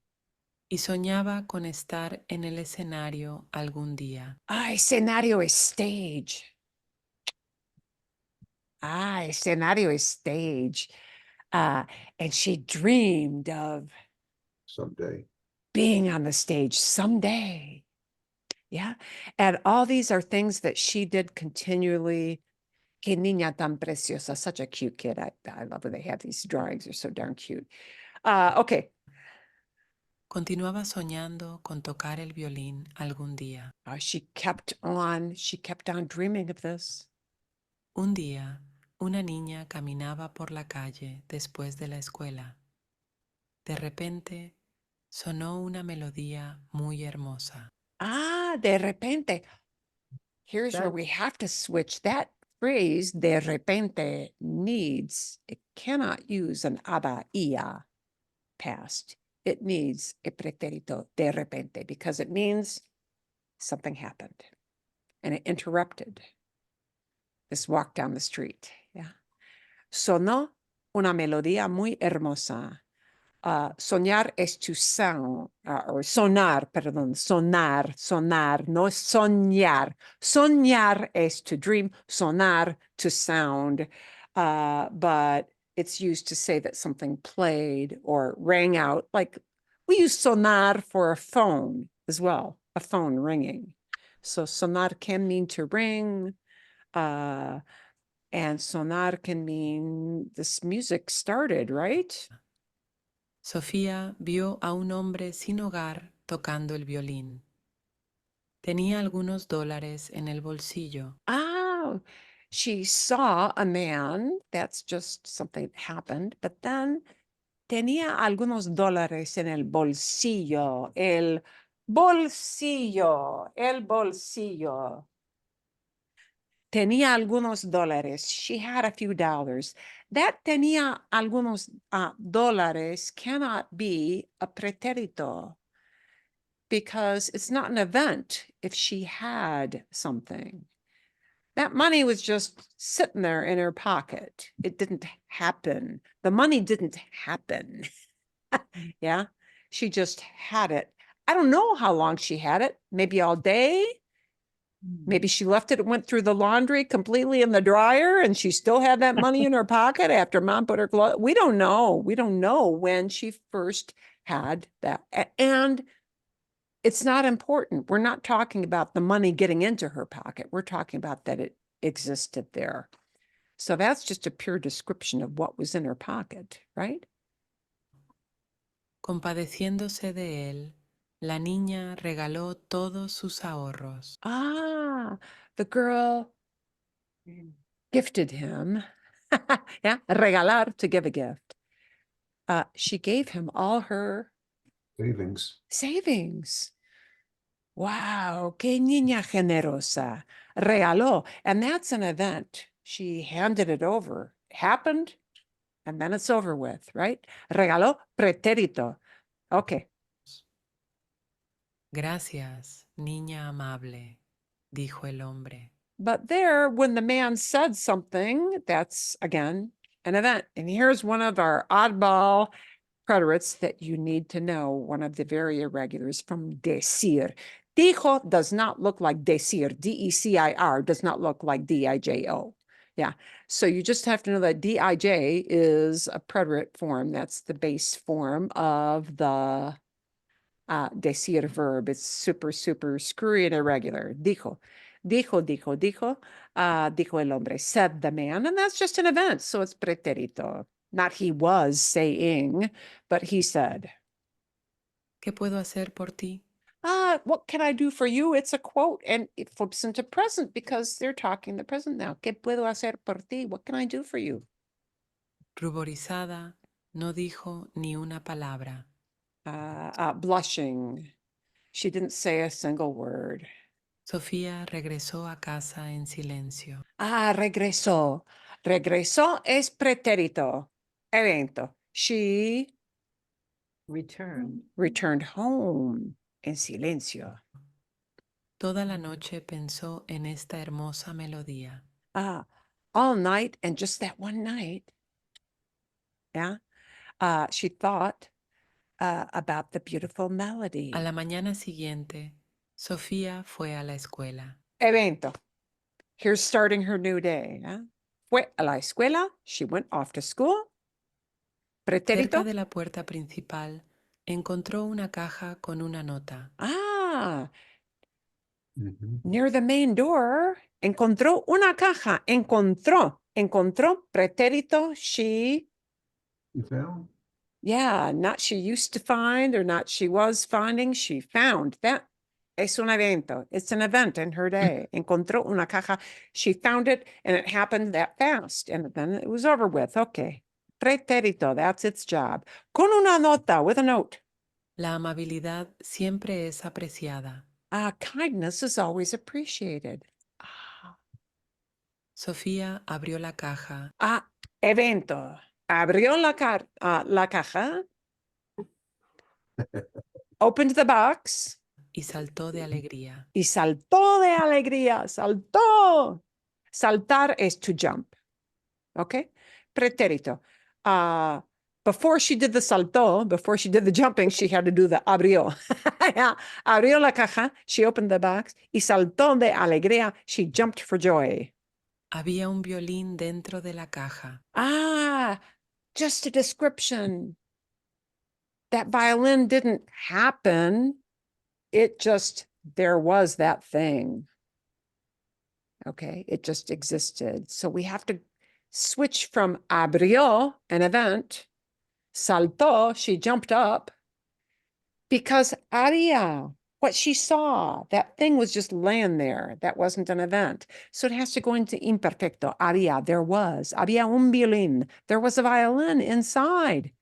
Y soñaba con estar en el escenario algún día. Escenario es stage. Escenario is stage. And she dreamed of Someday. being on the stage someday. Yeah. And all these are things that she did continually. Que niña tan preciosa, such a cute kid. I love when they have these drawings, they're so darn cute. Okay. Continuaba soñando con tocar el violín algún día. She kept on dreaming of this. Un día, una niña caminaba por la calle después de la escuela. De repente, sonó una melodía muy hermosa. De repente. Here's where That- we have to switch. That phrase, de repente, it cannot use an ia past. It needs a pretérito de repente because it means something happened and it interrupted this walk down the street. Yeah. Sonó una melodía muy hermosa. Soñar es to sound, or sonar, perdón, sonar, no es soñar. Soñar es to dream, sonar to sound, but it's used to say that something played or rang out. Like we use sonar for a phone as well, a phone ringing. So sonar can mean to ring, and sonar can mean this music started, right? Sofía vio a un hombre sin hogar tocando el violín. Tenía algunos dólares en el bolsillo. She saw a man, that's just something that happened, but then tenía algunos dólares en el bolsillo, el bolsillo. Tenía algunos dólares. She had a few dollars. That tenía algunos dólares cannot be a pretérito because it's not an event if she had something. That money was just sitting there in her pocket. It didn't happen. The money didn't happen. Yeah. She just had it. I don't know how long she had it. Maybe all day. Maybe she left it and went through the laundry completely in the dryer and she still had that money in her pocket after mom put her clothes. We don't know. We don't know when she first had that. And it's not important. We're not talking about the money getting into her pocket. We're talking about that it existed there. So that's just a pure description of what was in her pocket, right? Compadeciéndose de él, la niña regaló todos sus ahorros. The girl gifted him. Yeah, regalar, to give a gift. She gave him all her savings. Wow, qué niña generosa. Regaló, and that's an event. She handed it over. Happened, and then it's over with, right? Regaló, pretérito. Okay. Gracias, niña amable, dijo el hombre. But there, when the man said something, that's again an event. And here's one of our oddball preterites that you need to know, one of the very irregulars from decir. Dijo does not look like decir. D-E-C-I-R does not look like D-I-J-O. Yeah. So you just have to know that D-I-J is a preterite form. That's the base form of the decir verb. It's super, super screwy and irregular. Dijo. Dijo el hombre, said the man, and that's just an event, so it's pretérito. Not he was saying, but he said. ¿Qué puedo hacer por ti? What can I do for you? It's a quote, and it flips into present because they're talking the present now. ¿Qué puedo hacer por ti? What can I do for you? Ruborizada, no dijo ni una palabra. Blushing. She didn't say a single word. Sofía regresó a casa en silencio. Regresó. Regresó es pretérito. Evento. She returned home en silencio. Toda la noche pensó en esta hermosa melodía. All night and just that one night. Yeah. She thought about the beautiful melody. A la mañana siguiente, Sofía fue a la escuela. Evento. Here's starting her new day. Fue a la escuela. She went off to school. Pretérito. Cerca de la puerta principal, encontró una caja con una nota. Mhm. Near the main door, encontró una caja. Encontró, pretérito, she, You found? yeah, not she used to find or not she was finding, she found. That es un evento. It's an event in her day. Encontró una caja. She found it and it happened that fast. And then it was over with. Okay. Pretérito, that's its job. Con una nota, with a note. La amabilidad siempre es apreciada. Kindness is always appreciated. Ah, Sofía abrió la caja evento. Abrió la caja, opened the box, y saltó de alegría. y saltó de alegría. Saltó. Saltar is to jump. Okay? Pretérito. Before she did the saltó, before she did the jumping, she had to do the abrió. Yeah. Abrió la caja, she opened the box, y saltó de alegría, she jumped for joy. Había un violín dentro de la caja. Just a description. That violin didn't happen. It just, there was that thing. Okay, it just existed. So we have to switch from abrió, an event, saltó, she jumped up, because haría, what she saw, that thing was just laying there. That wasn't an event. So it has to go into imperfecto. Haría, there was. Había un violín. There was a violin inside.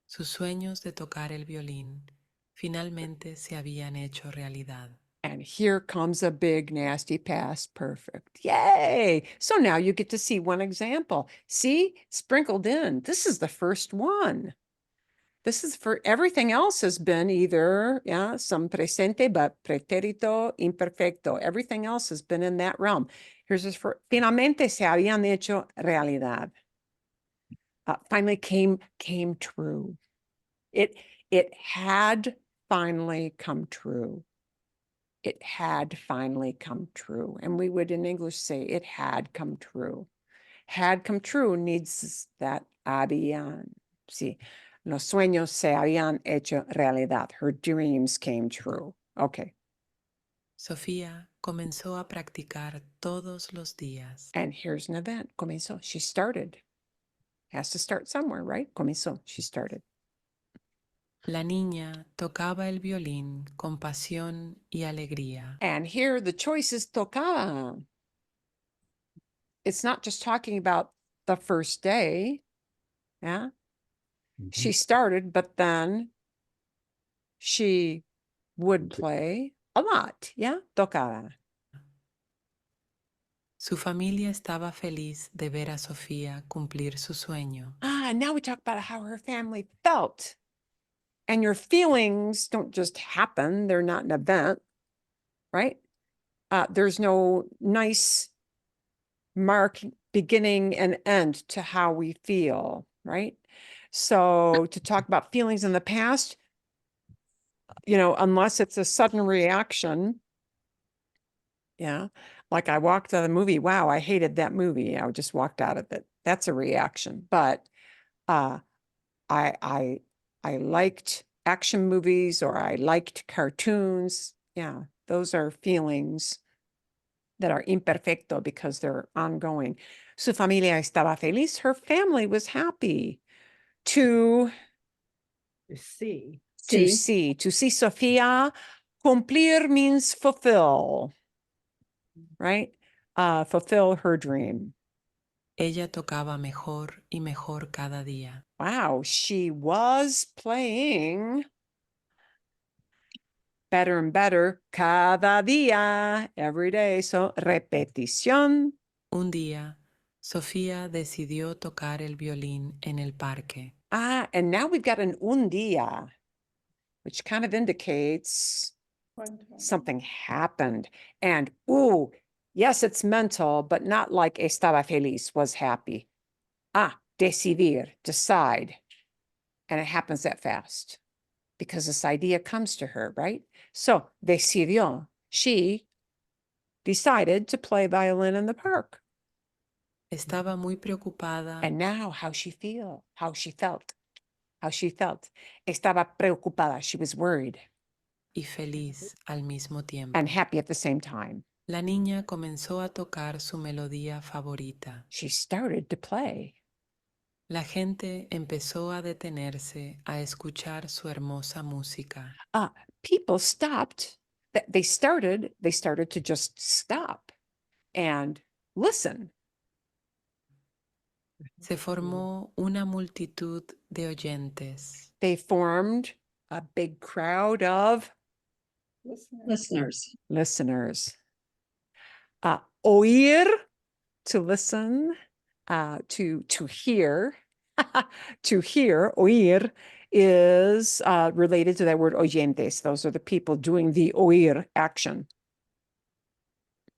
Sus sueños de tocar el violín finalmente se habían hecho realidad. And here comes a big, nasty past perfect. Yay! So now you get to see one example. See, sprinkled in. This is the first one. This is for everything else has been either, yeah, some presente, but pretérito, imperfecto. Everything else has been in that realm. Here's this for, finalmente se habían hecho realidad. Finally came true. It had finally come true. It had finally come true. And we would in English say it had come true. Had come true needs that habían. Sí, los sueños se habían hecho realidad. Her dreams came true. Okay. Sofía comenzó a practicar todos los días. And here's an event. Comenzó. She started. Has to start somewhere, right? Comenzó. She started. La niña tocaba el violín con pasión y alegría. And here the choice is tocaba. It's not just talking about the first day. Yeah. Mhm. She started, but then she would play a lot. Yeah. Tocaba. Su familia estaba feliz de ver a Sofía cumplir su sueño. Now we talk about how her family felt. And your feelings don't just happen. They're not an event, right? There's no nice mark beginning and end to how we feel, right? So to talk about feelings in the past, unless it's a sudden reaction, yeah, like I walked out of the movie, wow, I hated that movie. I just walked out of it. That's a reaction. But I liked action movies or I liked cartoons. Yeah, those are feelings that are imperfecto because they're ongoing. Su familia estaba feliz. Her family was happy to See. see Sofia. Cumplir means fulfill, right? Fulfill her dream. Ella tocaba mejor y mejor cada día. Wow, she was playing better and better cada día, every day. So, repetición. Un día, Sofía decidió tocar el violín en el parque. And now we've got an un día, which kind of indicates something happened. And, ooh, yes, it's mental, but not like estaba feliz, was happy. Decidir, decide. And it happens that fast because this idea comes to her, right? So, decidió. She decided to play violin in the park. Estaba muy preocupada And now how she felt. Estaba preocupada. She was worried. y feliz al mismo tiempo. and happy at the same time. La niña comenzó a tocar su melodía favorita. She started to play. La gente empezó a detenerse a escuchar su hermosa música. People stopped. They started to just stop and listen. Se formó una multitud de oyentes. They formed a big crowd of Listeners. listeners. Oír, to listen, to hear. To hear, oír, is related to that word oyentes. Those are the people doing the oír action.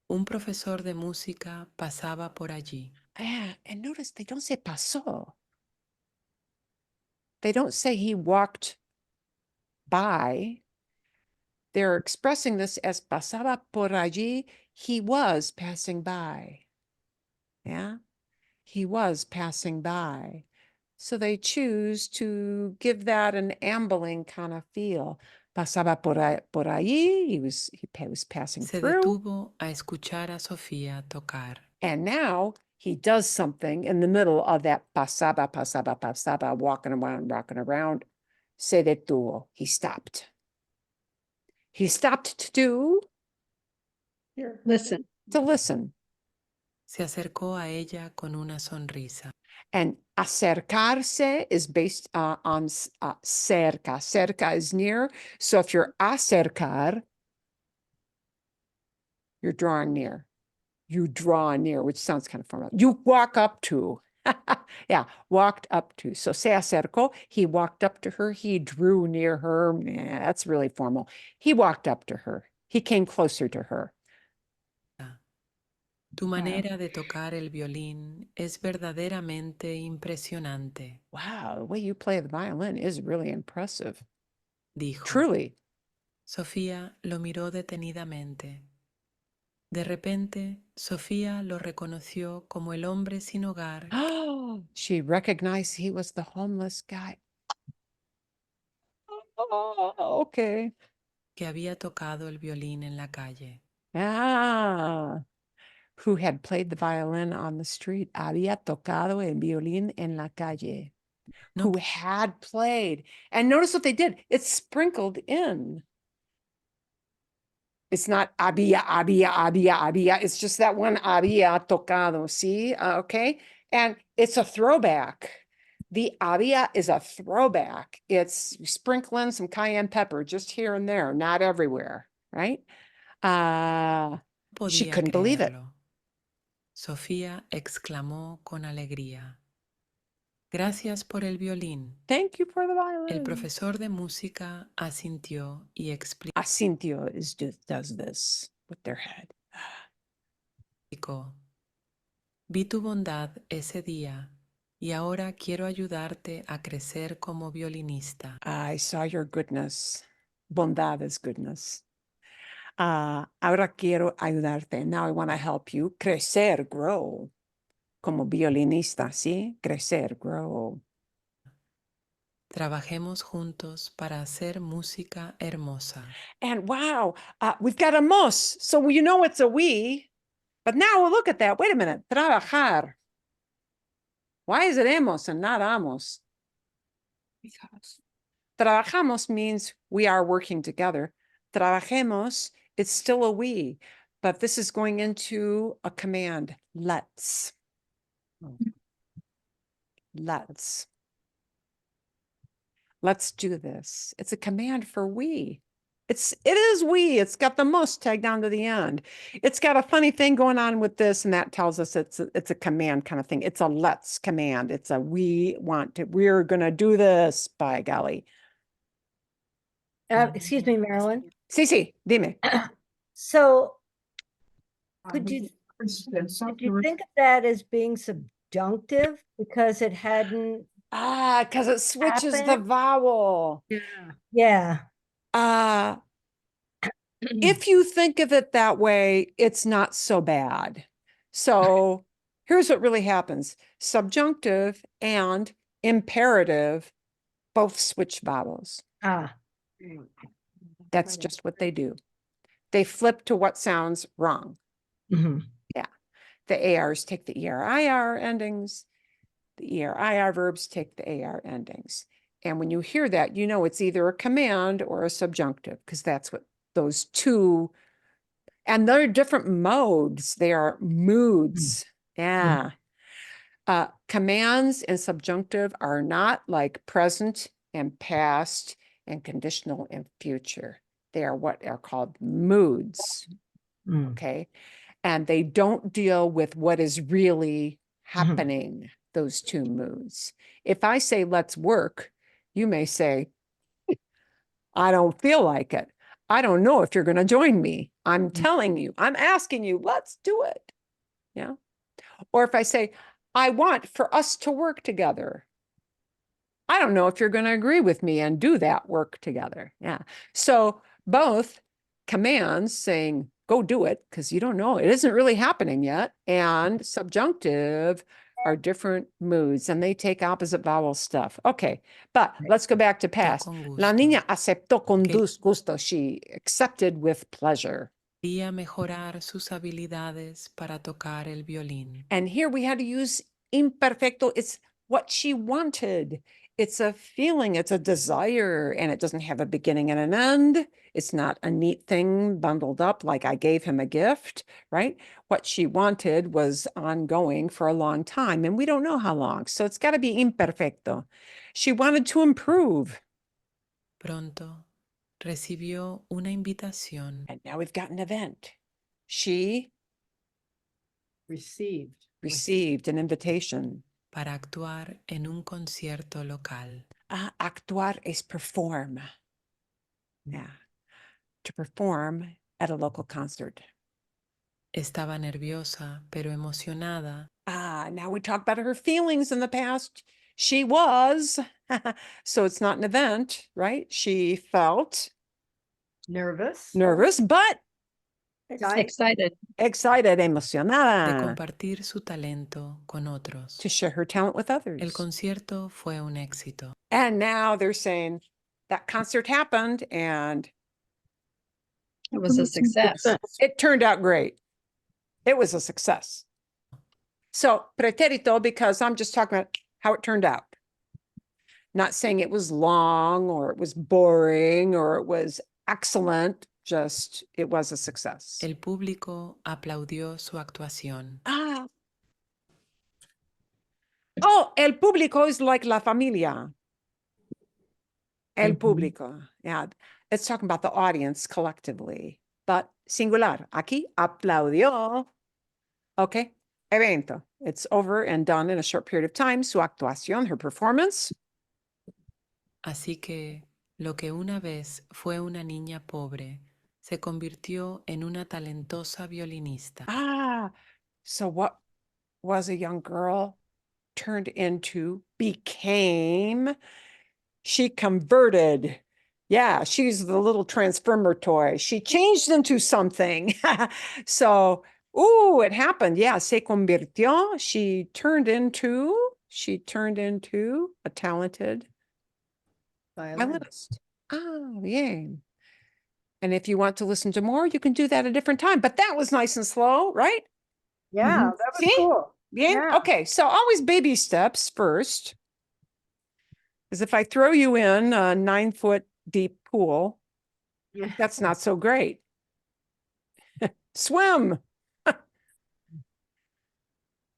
Un profesor de música pasaba por allí. And notice they don't say pasó. They don't say he walked by. They're expressing this as pasaba por allí. He was passing by. Yeah, he was passing by. So they choose to give that an ambling kind of feel. Pasaba por allí. He was passing Se through. detuvo a escuchar a Sofía tocar. And now he does something in the middle of that pasaba, pasaba, pasaba, walking around. Se detuvo. He stopped. He stopped to do, Listen. to listen. Se acercó a ella con una sonrisa. And acercarse is based on cerca. Cerca is near. So if you're acercar, you're drawing near. You draw near, which sounds kind of formal. You walk up to. Yeah, walked up to. So se acercó, he walked up to her. He drew near her. Yeah, that's really formal. He walked up to her. He came closer to her. Tu manera de tocar el violín es verdaderamente impresionante, Wow, the way you play the violin is really impressive. dijo. Truly. Sofía lo miró detenidamente. De repente, Sofía lo reconoció como el hombre sin hogar Oh, she recognized he was the homeless guy. Oh, okay. que había tocado el violín en la calle. Who had played the violin on the street. Había tocado el violín en la calle. No, Who had played. And notice what they did. It's sprinkled in. It's not había. It's just that one había tocado. See? Okay. And it's a throwback. The había is a throwback. It's sprinkling some cayenne pepper just here and there, not everywhere. Right? She podía couldn't believe it. creerlo. Sofía exclamó con alegría. Gracias por el violín. Thank you for the El violin. profesor de música asintió y Asintio does this with their head. explicó. Vi tu bondad ese día y ahora quiero ayudarte a crecer como violinista. I saw your goodness. Bondad is goodness. Ahora quiero ayudarte. Now I want to help you crecer, grow. Como violinista, ¿sí? Crecer, grow. Trabajemos juntos para hacer música hermosa. And wow, we've got a mos. So you know it's a we. But now look at that. Wait a minute. Trabajar. Why is it hemos and not amos? Because trabajamos means we are working together. Trabajemos, it's still a we, but this is going into a command. Let's. Let's do this. It's a command for we. It is we. It's got the most tagged on to the end. It's got a funny thing going on with this, and that tells us it's a command kind of thing. It's a let's command. It's a we're gonna do this, by golly. Excuse me, Marilyn. Sí, dime. So could you think of that as being subjunctive because it hadn't? Because it switches the Happen. vowel. Yeah. If you think of it that way, it's not so bad. So here's what really happens. Subjunctive and imperative both switch vowels. That's Right. just what they do. They flip to what sounds wrong. Mhm. The ARs take the ER-IR endings. The ER-IR verbs take the AR endings. And when you hear that, you know it's either a command or a subjunctive, because that's what those two, and they're different modes. They are moods. Yeah. Commands and subjunctive are not like present and past and conditional and future. They are what are called moods. Mm. Okay. And they don't deal with what is really happening, those two moods. If I say, let's work, you may say, I don't feel like it. I don't know if you're going to join me. I'm telling you, I'm asking you, let's do it. Yeah. Or if I say, I want for us to work together. I don't know if you're going to agree with me and do that work together. Yeah. So both commands saying, go do it, because you don't know, it isn't really happening yet, and subjunctive are different moods and they take opposite vowel stuff. Okay, but let's go back to past. con La gusto. niña aceptó con Que- gusto. She accepted with pleasure. Quería mejorar sus habilidades para tocar el violín. And here we had to use imperfecto. It's what she wanted. It's a feeling, it's a desire, and it doesn't have a beginning and an end. It's not a neat thing bundled up like I gave him a gift, right? What she wanted was ongoing for a long time, and we don't know how long. So it's got to be imperfecto. She wanted to improve. Pronto recibió una invitación And now we've got an event. She Received. received an invitation. para actuar en un concierto local. Actuar es perform. Yeah. To perform at a local concert. Estaba nerviosa, pero emocionada. Now we talk about her feelings in the past. She was, so it's not an event, right? She felt Nervous. nervous, but Excited. excited, De emocionada, compartir su talento con otros. to share her talent with others. El concierto fue un éxito. And now they're saying that concert happened and It was a success. it turned out great. It was a success. So, pretérito, because I'm just talking about how it turned out. Not saying it was long or it was boring or it was excellent, just it was a success. El público aplaudió su actuación. Oh, el público is like la familia. El Mhm. público. Yeah, it's talking about the audience collectively, but singular. Aquí aplaudió. Okay, evento. It's over and done in a short period of time. Su actuación, her performance. Así que lo que una vez fue una niña pobre se convirtió en una talentosa violinista. So what was a young girl turned into, became, she converted. Yeah, she's the little transformer toy. She changed into something. So, ooh, it happened. Yeah, se convirtió. She turned into a talented violinist. Bien. And if you want to listen to more, you can do that at a different time. But that was nice and slow, right? Yeah, that was See? cool. Bien. Yeah. Okay, so always baby steps first. Because if I throw you in a 9-foot deep pool, Yeah. that's not so great. Swim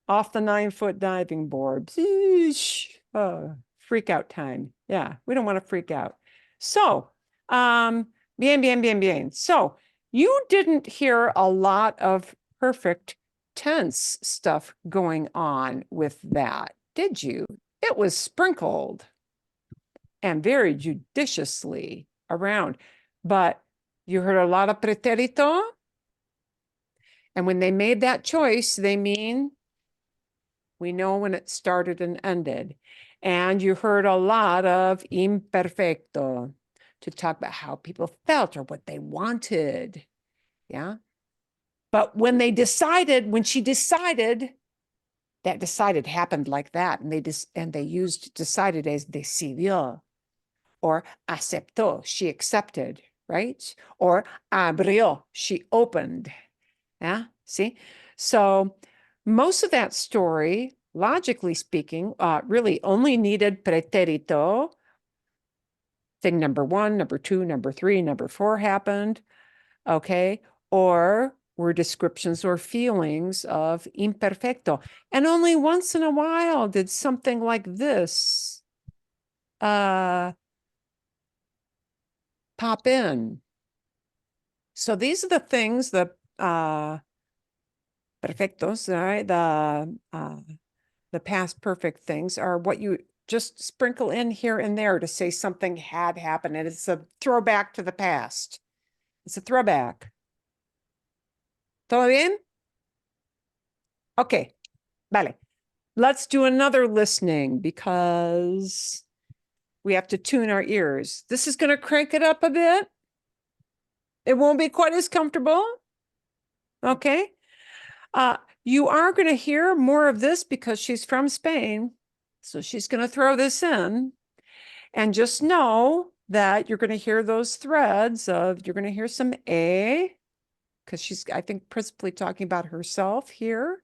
off the 9-foot diving board. Eesh. Oh, freak out time. Yeah, we don't want to freak out. So, bien. So you didn't hear a lot of perfect tense stuff going on with that, did you? It was sprinkled and very judiciously around, but you heard a lot of pretérito. And when they made that choice, they mean we know when it started and ended. And you heard a lot of imperfecto to talk about how people felt or what they wanted. Yeah. But when they decided, when she decided, that decided happened like that. And they used decided as decidió or aceptó, she accepted, right? Or abrió, she opened. Yeah, see? So most of that story, logically speaking, really only needed pretérito. Thing number 1, number 2, number 3, number 4 happened, okay? Or were descriptions or feelings of imperfecto. And only once in a while did something like this pop in. So these are the things, the perfectos, right? The past perfect things are what you just sprinkle in here and there to say something had happened. And it's a throwback to the past. It's a throwback. ¿Todo bien? Okay, vale. Let's do another listening because we have to tune our ears. This is going to crank it up a bit. It won't be quite as comfortable. Okay. You are going to hear more of this because she's from Spain. So she's going to throw this in. And just know that you're going to hear those threads of, you're going to hear some A, because she's, I think, principally talking about herself here.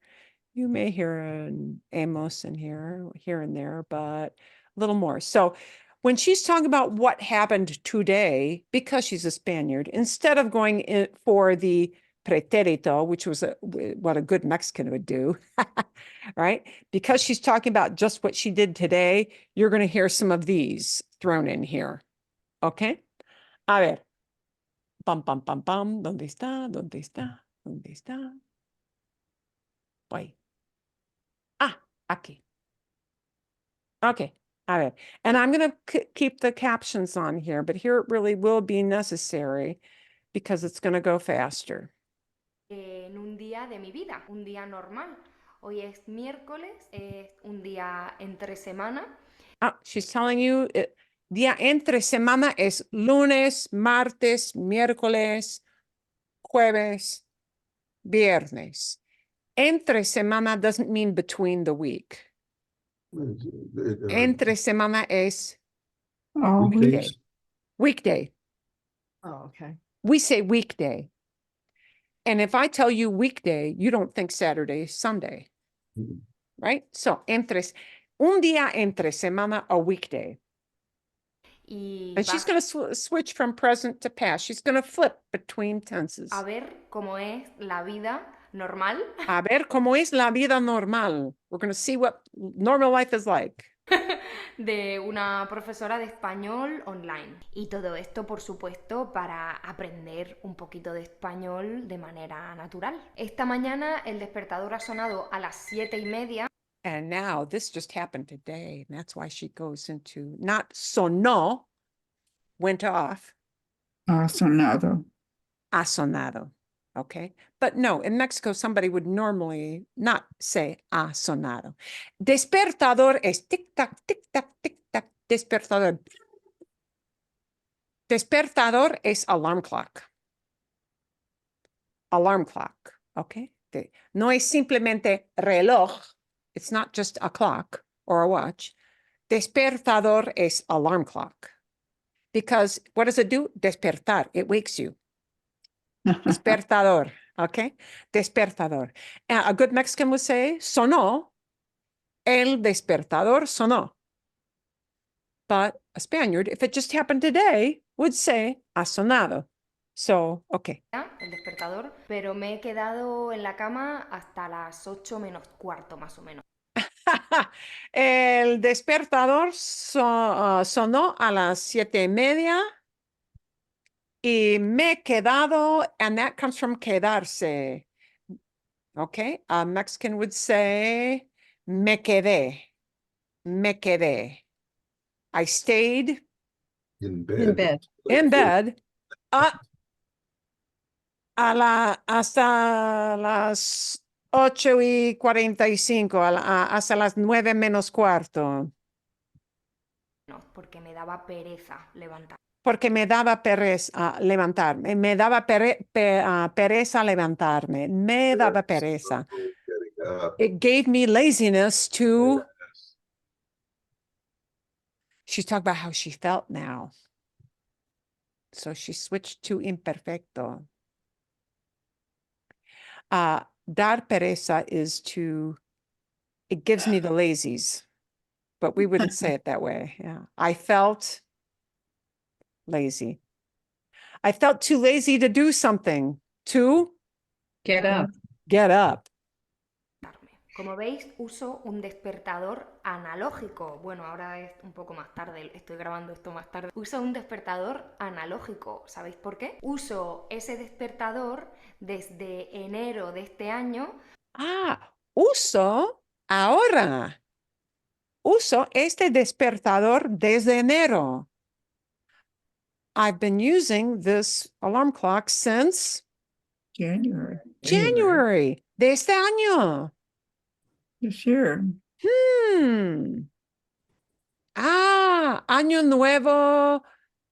You may hear an Amos in here and there, but a little more. So when she's talking about what happened today, because she's a Spaniard, instead of going in for the pretérito, which was what a good Mexican would do, right? Because she's talking about just what she did today, you're going to hear some of these thrown in here. Okay? A ver. Pam, pam, pam, pam. ¿Dónde está? ¿Dónde está? ¿Dónde está? Voy. Aquí. Okay. A ver. And I'm going to keep the captions on here, but here it really will be necessary because it's going to go faster. En un día de mi vida, un día normal. Hoy es miércoles, es un día entre semana. She's telling you día entre semana es lunes, martes, miércoles, jueves, viernes. Entre semana doesn't mean between the week. Entre semana es Oh, Weekdays. weekday. Oh, okay. We say weekday. And if I tell you weekday, you don't think Saturday, Sunday, Mhm. right? So, un día entre semana, a weekday. Y And she's vas going to switch from present to past. She's going to flip between tenses. a ver cómo es la vida normal A ver cómo es la vida normal. We're going to see what normal life is like. de una profesora de español online. Y todo esto, por supuesto, para aprender un poquito de español de manera natural. Esta mañana el despertador ha sonado a las 7:30. And now this just happened today. And that's why she goes into not sonó, went off, sonado. ha sonado. Okay. But no, in Mexico, somebody would normally not say ha sonado. Despertador es tic-tac, tic-tac, tic-tac, despertador. Despertador es alarm clock. Alarm clock. Okay. No es simplemente reloj. It's not just a clock or a watch. Despertador es alarm clock. Because what does it do? Despertar. It wakes you. Despertador. Okay. Despertador. A good Mexican would say, sonó. El despertador sonó. But a Spaniard, if it just happened today, would say, ha sonado. So, okay. El despertador, pero me he quedado en la cama hasta las 8:45 más o menos. El despertador sonó a las 7:30 y me he quedado, and that comes from quedarse. Okay, a Mexican would say, me quedé, me quedé. I stayed In bed. In bed. in bed hasta las 8:45, hasta las 9:15. No, porque me daba pereza levantar. Porque me daba pereza levantarme, me daba pereza levantarme, me daba pereza. Getting up. It gave me laziness to, she's talking about how she felt now. So she switched to imperfecto. Dar pereza is it gives me the lazies, but we wouldn't say it that way. Yeah. I felt lazy. I felt too lazy to do something, to Get up. get up. Como veis, uso un despertador analógico. Bueno, ahora es un poco más tarde, estoy grabando esto más tarde. Uso un despertador analógico. ¿Sabéis por qué? Uso ese despertador desde enero de este año. Uso ahora. Uso este despertador desde enero. I've been using this alarm clock since January de este año. This year. Año nuevo,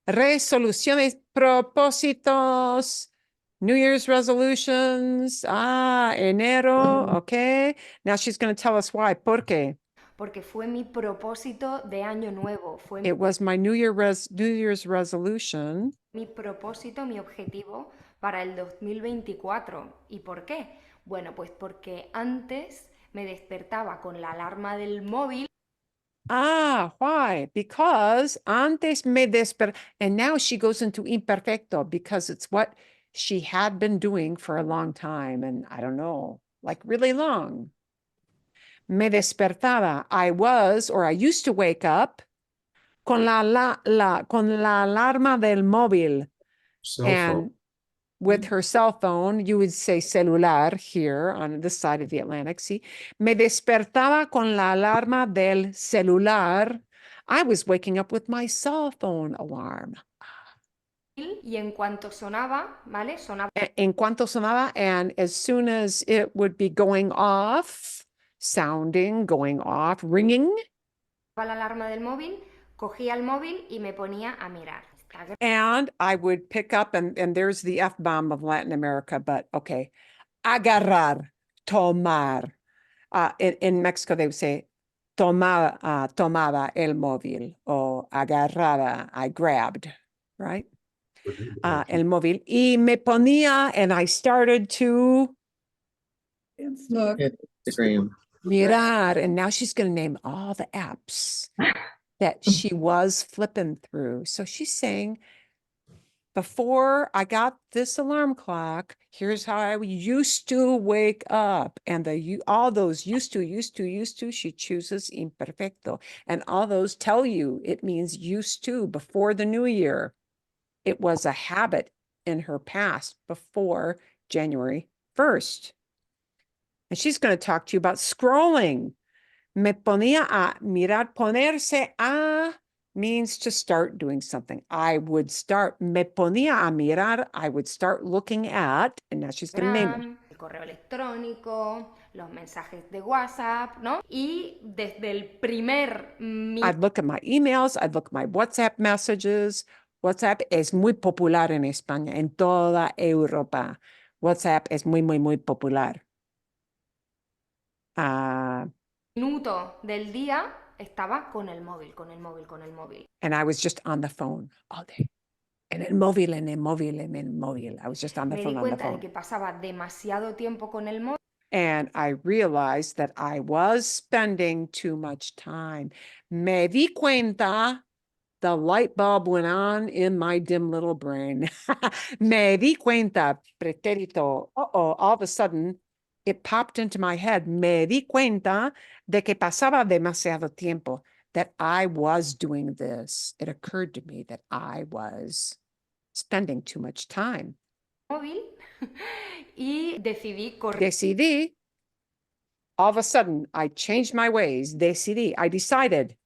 resoluciones, propósitos, New Year's resolutions. Enero. Okay. Now she's going to tell us why. ¿Por qué? Porque fue mi propósito de año nuevo. Fue It was my New Year's resolution. mi propósito, mi objetivo para el 2024. ¿Y por qué? Bueno, pues porque antes me despertaba con la alarma del móvil. Why? Because antes me and now she goes into imperfecto because it's what she had been doing for a long time. And I don't know, like really long. Me despertaba. I used to wake up con con la alarma del móvil. Cell And phone. with her cell phone, you would say celular here on this side of the Atlantic. See, me despertaba con la alarma del celular. I was waking up with my cell phone alarm. Y en cuanto sonaba, ¿vale? Sonaba En cuanto sonaba, and as soon as it would be going off, going off, ringing. la alarma del móvil, cogía el móvil y me ponía a mirar. And I would pick up, and there's the F-bomb of Latin America, but okay. Agarrar, tomar. In Mexico, they would say, tomaba el móvil, o agarraba, I grabbed, right? El móvil. Y me ponía, and I started to Look. mirar, and now she's going to name all the apps that she was flipping through. So she's saying, before I got this alarm clock, here's how I used to wake up. And all those used to, she chooses imperfecto. And all those tell you it means used to before the new year. It was a habit in her past before January 1st. And she's going to talk to you about scrolling. Me ponía a mirar, ponerse a means to start doing something. I would start, me ponía a mirar, I would start looking at, and now she's going to name it. El correo electrónico, los mensajes de WhatsApp, ¿no? Y desde el primer I'd look at my emails, I'd look at my WhatsApp messages. WhatsApp es muy popular en España, en toda Europa. WhatsApp es muy, muy, muy popular. minuto del día estaba con el móvil, con el móvil, con el móvil. And I was just on the phone all day. En el móvil. I was just on the Me phone, di on the cuenta de phone. que pasaba demasiado tiempo con el móvil. And I realized that I was spending too much time. Me di cuenta, the light bulb went on in my dim little brain. Me di cuenta, pretérito. All of a sudden, it popped into my head. Me di cuenta de que pasaba demasiado tiempo, that I was doing this. It occurred to me that I was spending too much time. Móvil y Decidí, all of a sudden, I changed my ways. I decided.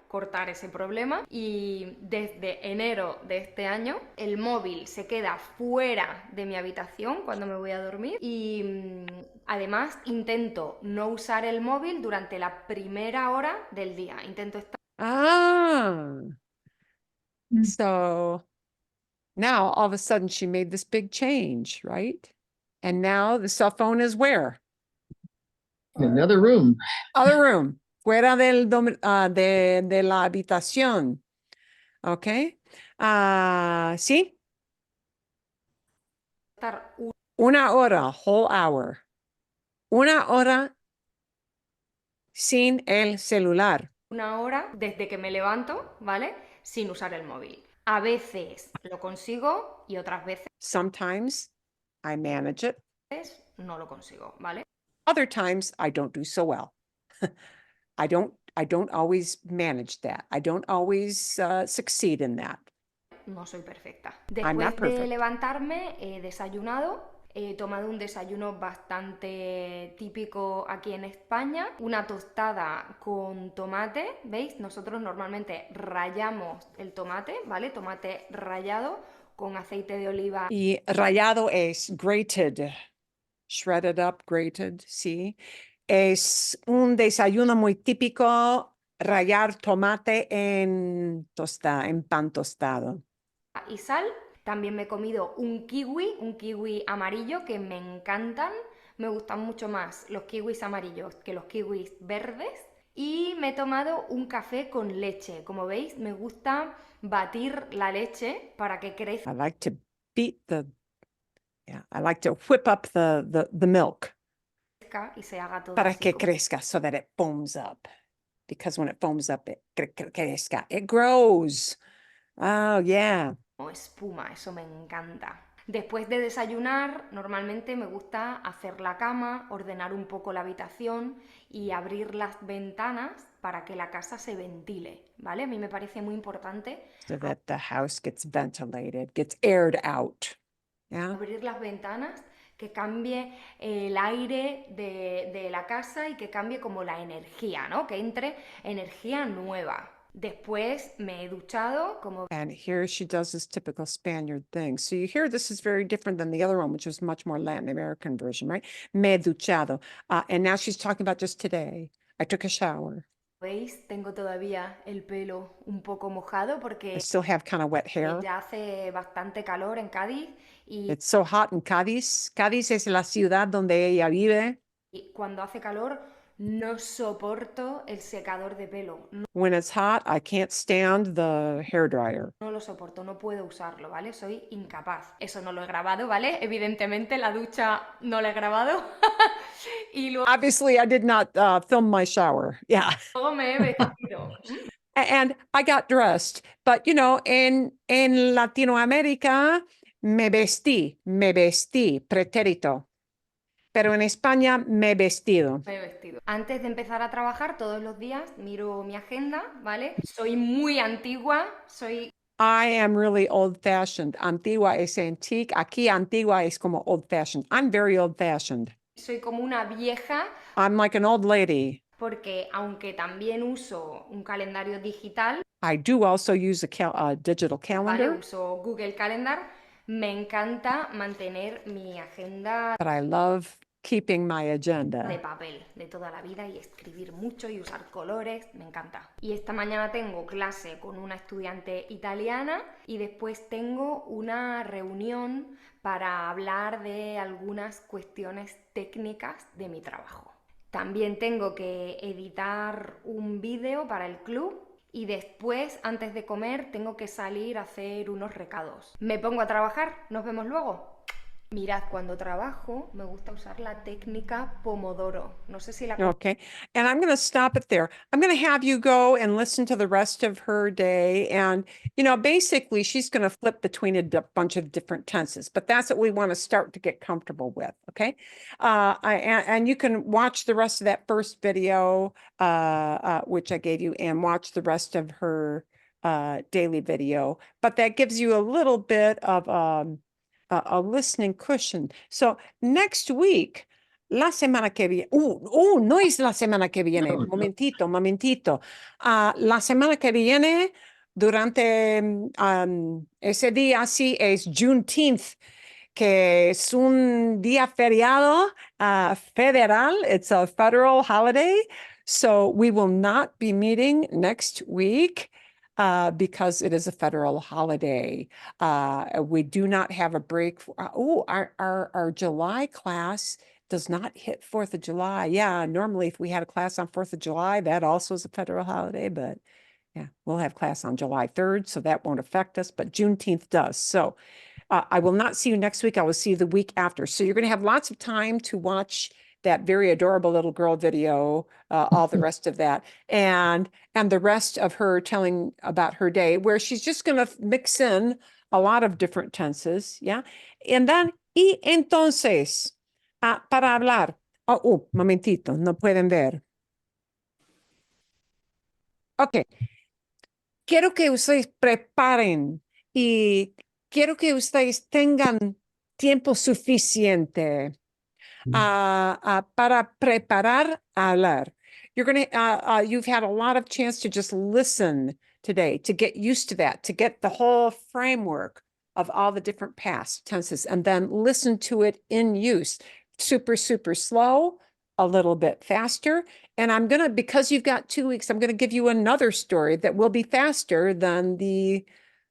cortar ese problema, y desde enero de este año el móvil se queda fuera de mi habitación cuando me voy a dormir, y además intento no usar el móvil durante la primera hora del día. Intento estar So now all of a sudden she made this big change, right? And now the cell phone is where? Another room. Other room, fuera de la habitación. Okay. Sí, Estar 1 hora, whole hour. 1 hora sin el celular. 1 hora desde que me levanto, ¿vale? Sin usar el móvil. A veces lo consigo y otras veces Sometimes I manage it. no lo consigo, ¿vale? Other times I don't do so well. I don't always manage that. I don't always succeed in that. No soy perfecta. I'm not Después de perfect. levantarme, he desayunado. He tomado un desayuno bastante típico aquí en España. Una tostada con tomate, ¿veis? Nosotros normalmente rallamos el tomate, ¿vale? Tomate rallado con aceite de oliva Y rallado es grated, shredded up, grated, sí. Es un desayuno muy típico rallar tomate en pan tostado. y sal. También me he comido un kiwi amarillo que me encantan. Me gustan mucho más los kiwis amarillos que los kiwis verdes. Y me he tomado un café con leche. Como veis, me gusta batir la leche para que crezca I like to I like to whip up the milk y se haga todo para así que como crezca so that it foams up. Because when it foams up, it crezca. It grows. Oh, yeah. espuma, eso me encanta. Después de desayunar, normalmente me gusta hacer la cama, ordenar un poco la habitación y abrir las ventanas para que la casa se ventile, ¿vale? A mí me parece muy importante So that the house gets ventilated, gets aired out. Yeah. abrir las ventanas, que cambie el aire de la casa y que cambie como la energía, ¿no? Que entre energía nueva. Después me he duchado, como And here she does this typical Spaniard thing. So you hear this is very different than the other one, which was much more Latin American version, right? Me he duchado. And now she's talking about just today. I took a shower. veis, tengo todavía el pelo un poco mojado I porque still have kind of wet hair. ya hace bastante calor en Cádiz y It's so hot in Cádiz. Cádiz es la ciudad donde ella vive. cuando hace calor no soporto el secador de pelo. When it's hot, I can't stand the hair dryer. No lo soporto, no puedo usarlo, ¿vale? Soy incapaz. Eso no lo he grabado, ¿vale? Evidentemente la ducha no la he grabado. Y luego Obviously, I did not film my shower. Yeah. me he vestido. And I got dressed. But, you know, in Latinoamérica, me vestí, pretérito. Pero en España, me he vestido. Me he vestido. Antes de empezar a trabajar, todos los días miro mi agenda, ¿vale? Soy muy antigua, soy I am really old-fashioned. Antigua es antique. Aquí antigua es como old-fashioned. I'm very old-fashioned. como una vieja I'm like an old lady. porque aunque también uso un calendario digital, I do also use a digital ¿vale? calendar, Uso Google Calendar, me encanta mantener mi agenda but I love keeping my de agenda. papel de toda la vida y escribir mucho y usar colores, me encanta. Y esta mañana tengo clase con una estudiante italiana y después tengo una reunión para hablar de algunas cuestiones técnicas de mi trabajo. También tengo que editar un vídeo para el club y después, antes de comer, tengo que salir a hacer unos recados. Me pongo a trabajar, nos vemos luego. Mirad, cuando trabajo me gusta usar la técnica Pomodoro. No sé si la Okay. And I'm going to stop it there. I'm going to have you go and listen to the rest of her day. And, you know, basically she's going to flip between a bunch of different tenses, but that's what we want to start to get comfortable with. Okay. And you can watch the rest of that first video, which I gave you, and watch the rest of her daily video. But that gives you a little bit of a listening cushion. So next week, la semana que viene, no es la semana que viene, No, no. momentito. La semana que viene, durante ese día, sí, es Juneteenth, que es un día feriado federal. It's a federal holiday. So we will not be meeting next week because it is a federal holiday. We do not have a break. Our July class does not hit 4th of July. Yeah, normally if we had a class on 4th of July, that also is a federal holiday, but Yeah, we'll have class on July 3rd, so that won't affect us, but Juneteenth does. So I will not see you next week. I will see you the week after. So you're going to have lots of time to watch that very adorable little girl video, all the rest of that, and the rest of her telling about her day, where she's just going to mix in a lot of different tenses, yeah? And then, y entonces, para hablar, momentito, no pueden ver. Ok, quiero que ustedes preparen y quiero que ustedes tengan tiempo suficiente para preparar a hablar. You're going to, you've had a lot of chance to just listen today, to get used to that, to get the whole framework of all the different past tenses, and then listen to it in use. Super, super slow, a little bit faster. And I'm going to, because you've got 2 weeks, I'm going to give you another story that will be faster than the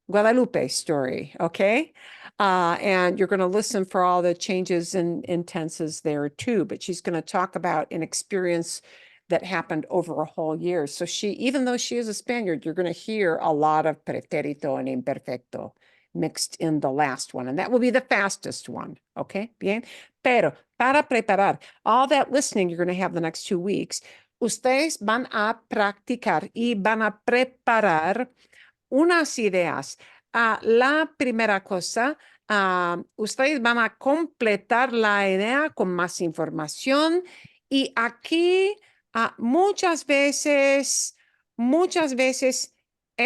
Guadalupe story, okay? And you're going to listen for all the changes in tenses there too, but she's going to talk about an experience that happened over a whole year. So she, even though she is a Spaniard, you're going to hear a lot of pretérito and imperfecto mixed in the last one, and that will be the fastest one, okay? Bien? Pero para preparar, all that listening you're going to have the next 2 weeks, ustedes van a practicar y van a preparar unas ideas. La primera cosa, ustedes van a completar la idea con más información y aquí muchas veces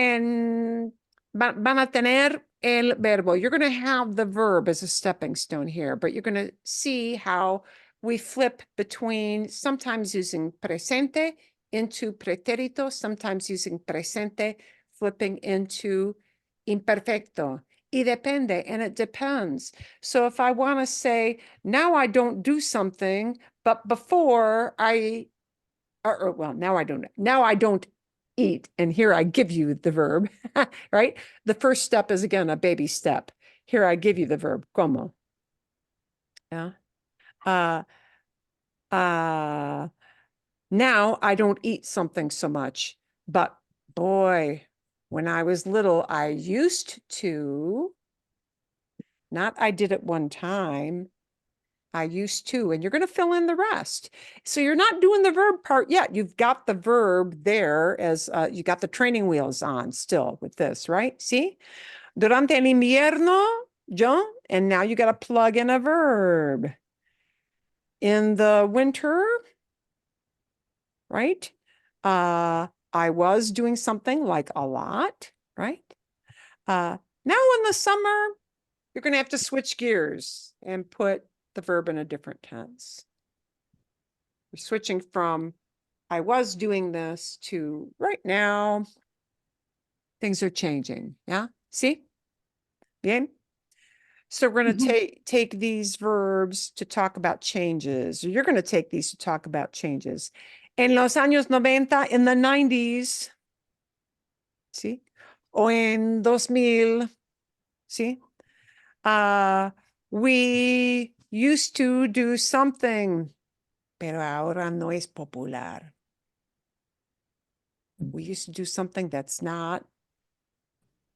van a tener el verbo. You're going to have the verb as a stepping stone here, but you're going to see how we flip between sometimes using presente into pretérito, sometimes using presente flipping into imperfecto. Y depende, and it depends. So if I want to say, now I don't do something, but before now I don't eat. And here I give you the verb, right? The first step is again a baby step. Here I give you the verb, como. Yeah. Now I don't eat something so much, but boy, when I was little, I used to, not I did it one time, I used to, and you're going to fill in the rest. So you're not doing the verb part yet. You've got the verb there as you got the training wheels on still with this, right? See? Durante el invierno, yo, and now you got to plug in a verb. In the winter, right? I was doing something like a lot, right? Now in the summer, you're going to have to switch gears and put the verb in a different tense. You're switching from I was doing this to right now, things are changing. Yeah, see? Bien? So we're going to take these verbs to talk about changes. You're going to take these to talk about changes. En los años 90, in the 90s, ¿sí? O en 2000, ¿sí? We used to do something, pero ahora no es popular. We used to do something that's not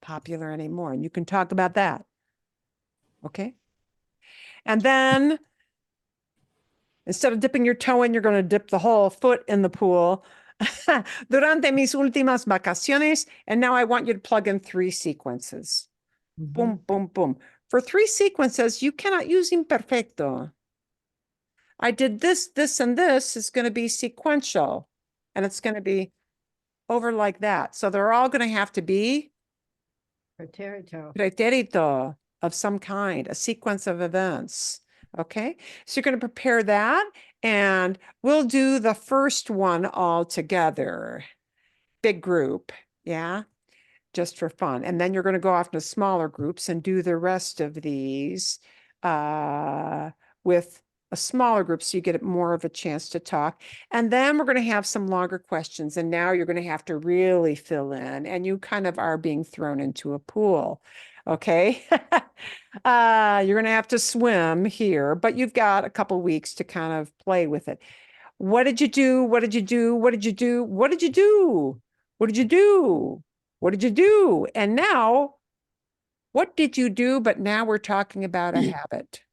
popular anymore. And you can talk about that. Okay? And then instead of dipping your toe in, you're going to dip the whole foot in the pool. Durante mis últimas vacaciones. And now I want you to plug in 3 sequences. Boom, boom, boom. For 3 sequences, you cannot use imperfecto. I did this, this, and this is going to be sequential. And it's going to be over like that. So they're all going to have to be pretérito of some kind, a sequence of events. Okay, so you're going to prepare that, and we'll do the first one all together. Big group, yeah, just for fun. And then you're going to go off into smaller groups and do the rest of these with a smaller group so you get more of a chance to talk. And then we're going to have some longer questions. And now you're going to have to really fill in, and you kind of are being thrown into a pool. Okay. You're going to have to swim here, but you've got a couple weeks to kind of play with it. What did you do? What did you do? What did you do? What did you do? What did you do? What did you do? And now, what did you do? But now we're talking about a habit.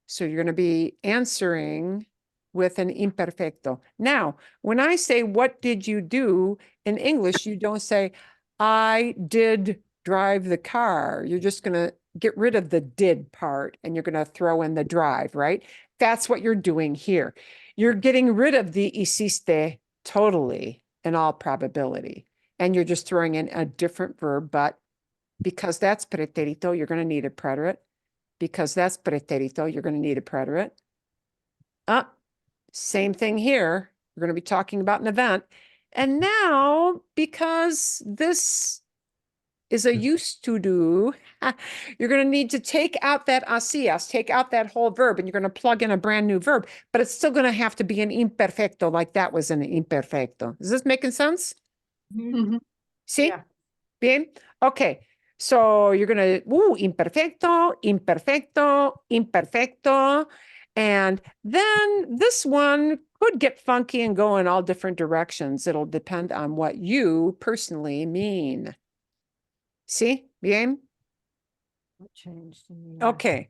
So you're going to be answering with an imperfecto. Now, when I say, what did you do in English, you don't say, I did drive the car. You're just going to get rid of the did part and you're going to throw in the drive, right? That's what you're doing here. You're getting rid of the hiciste totally in all probability. And you're just throwing in a different verb, but because that's pretérito, you're going to need a preterite. Because that's pretérito, you're going to need a preterite. Same thing here. We're going to be talking about an event. And now, because this is a used to do, you're going to need to take out that hacías, take out that whole verb, and you're going to plug in a brand new verb, but it's still going to have to be an imperfecto, like that was an imperfecto. Is this making sense? Mhm. See? Yeah. Bien? Okay. So you're going to, imperfecto, imperfecto, imperfecto. And then this one could get funky and go in all different directions. It'll depend on what you personally mean. See? Bien? What changed in the Okay.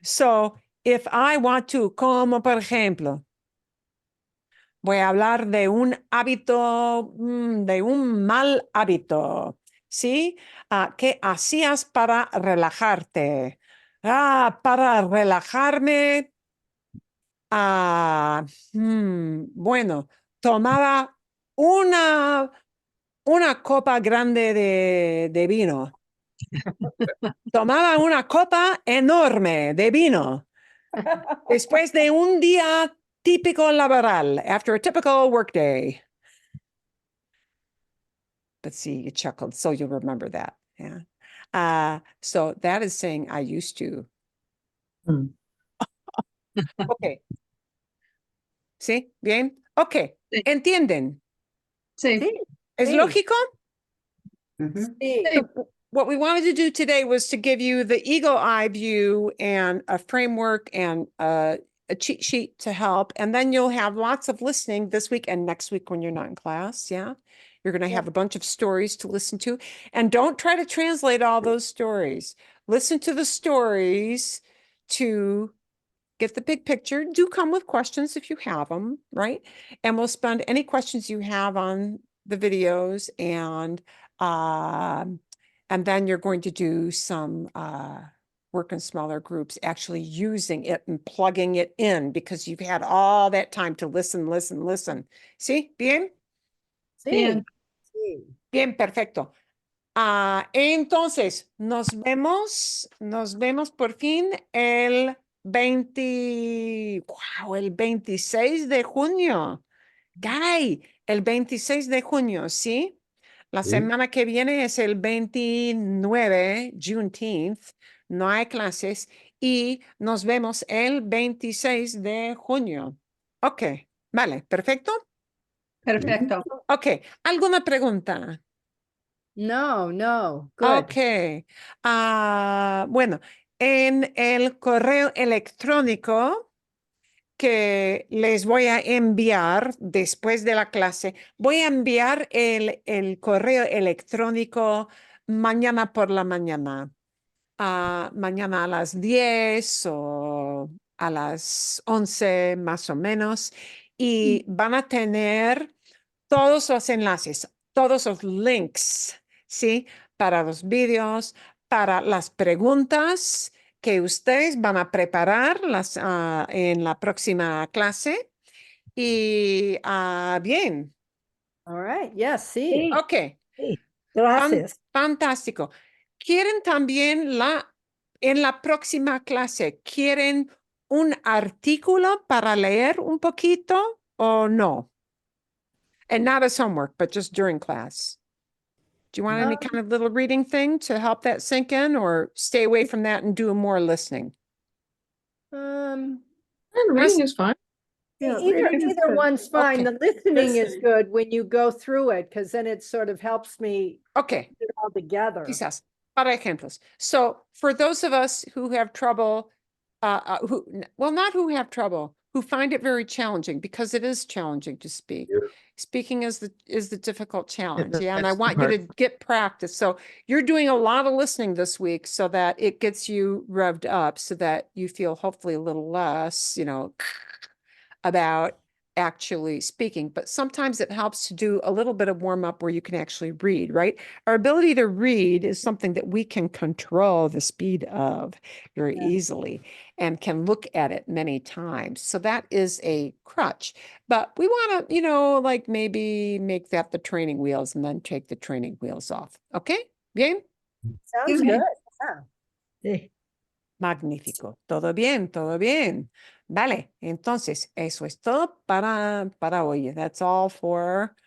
So if I want to, como por ejemplo, voy a hablar de un hábito, de un mal hábito, ¿sí? ¿Qué hacías para relajarte? Para relajarme, bueno, tomaba una copa grande de vino. Tomaba una copa enorme de vino. Después de un día típico laboral, after a typical workday. But see, you chuckled, so you'll remember that. Yeah. So that is saying I used to. Hmm. Okay. ¿Sí? Bien. Okay. Sí. ¿Entienden? Sí. Sí, ¿Es sí, lógico? Mhm. sí. So what we wanted to do today was to give you the eagle eye view and a framework and a cheat sheet to help. And then you'll have lots of listening this week and next week when you're not in class. Yeah. You're going to have a bunch of stories to listen to. And don't try to translate all those stories. Listen to the stories to get the big picture. Do come with questions if you have them, right? And we'll spend any questions you have on the videos and then you're going to do some work in smaller groups, actually using it and plugging it in because you've had all that time to listen. ¿Sí? Bien? Sí, Bien. sí. Bien, perfecto. Entonces, nos vemos por fin el 26 de junio. Caray, el 26 de junio, ¿sí? La Sí. semana que viene es el 29, Juneteenth, no hay clases y nos vemos el 26 de junio. Ok, vale, perfecto. Perfecto. Ok, ¿alguna pregunta? No, good. Ok. Bueno, en el correo electrónico que les voy a enviar después de la clase, voy a enviar el correo electrónico mañana por la mañana. Mañana a las 10 o a las 11 más o menos. Y van a tener todos los enlaces, todos los links, ¿sí? Para los vídeos, para las preguntas que ustedes van a preparar en la próxima clase. Y bien, All right, yes, sí. ok, Sí. Gracias. fantástico. ¿Quieren también en la próxima clase, quieren un artículo para leer un poquito o no? And not as homework, but just during class. Do you want any kind of little reading thing to help that sink in or stay away from that and do more listening? And reading is fine. Yeah, Either reading is good. one's fine. Okay. The listening is good when you go through it, because then it sort of helps me Okay, put it all together. quizás. Para ejemplos. So for those of us who have trouble, not who have trouble, who find it very challenging, because it is challenging to speak. Yeah. Speaking is the difficult challenge. Yeah, and I that's the want you to part. get practice. So you're doing a lot of listening this week so that it gets you revved up so that you feel hopefully a little less, about actually speaking. But sometimes it helps to do a little bit of warm up where you can actually read, right? Our ability to read is something that we can control the speed of very easily and can look at it many times. So that is a crutch. But we want to, like maybe make that the training wheels and then take the training wheels off. Okay? Bien? Sounds Okay. good. Yeah. Sí. Magnífico. Todo bien, todo bien. Vale, entonces eso es todo para hoy. That's all for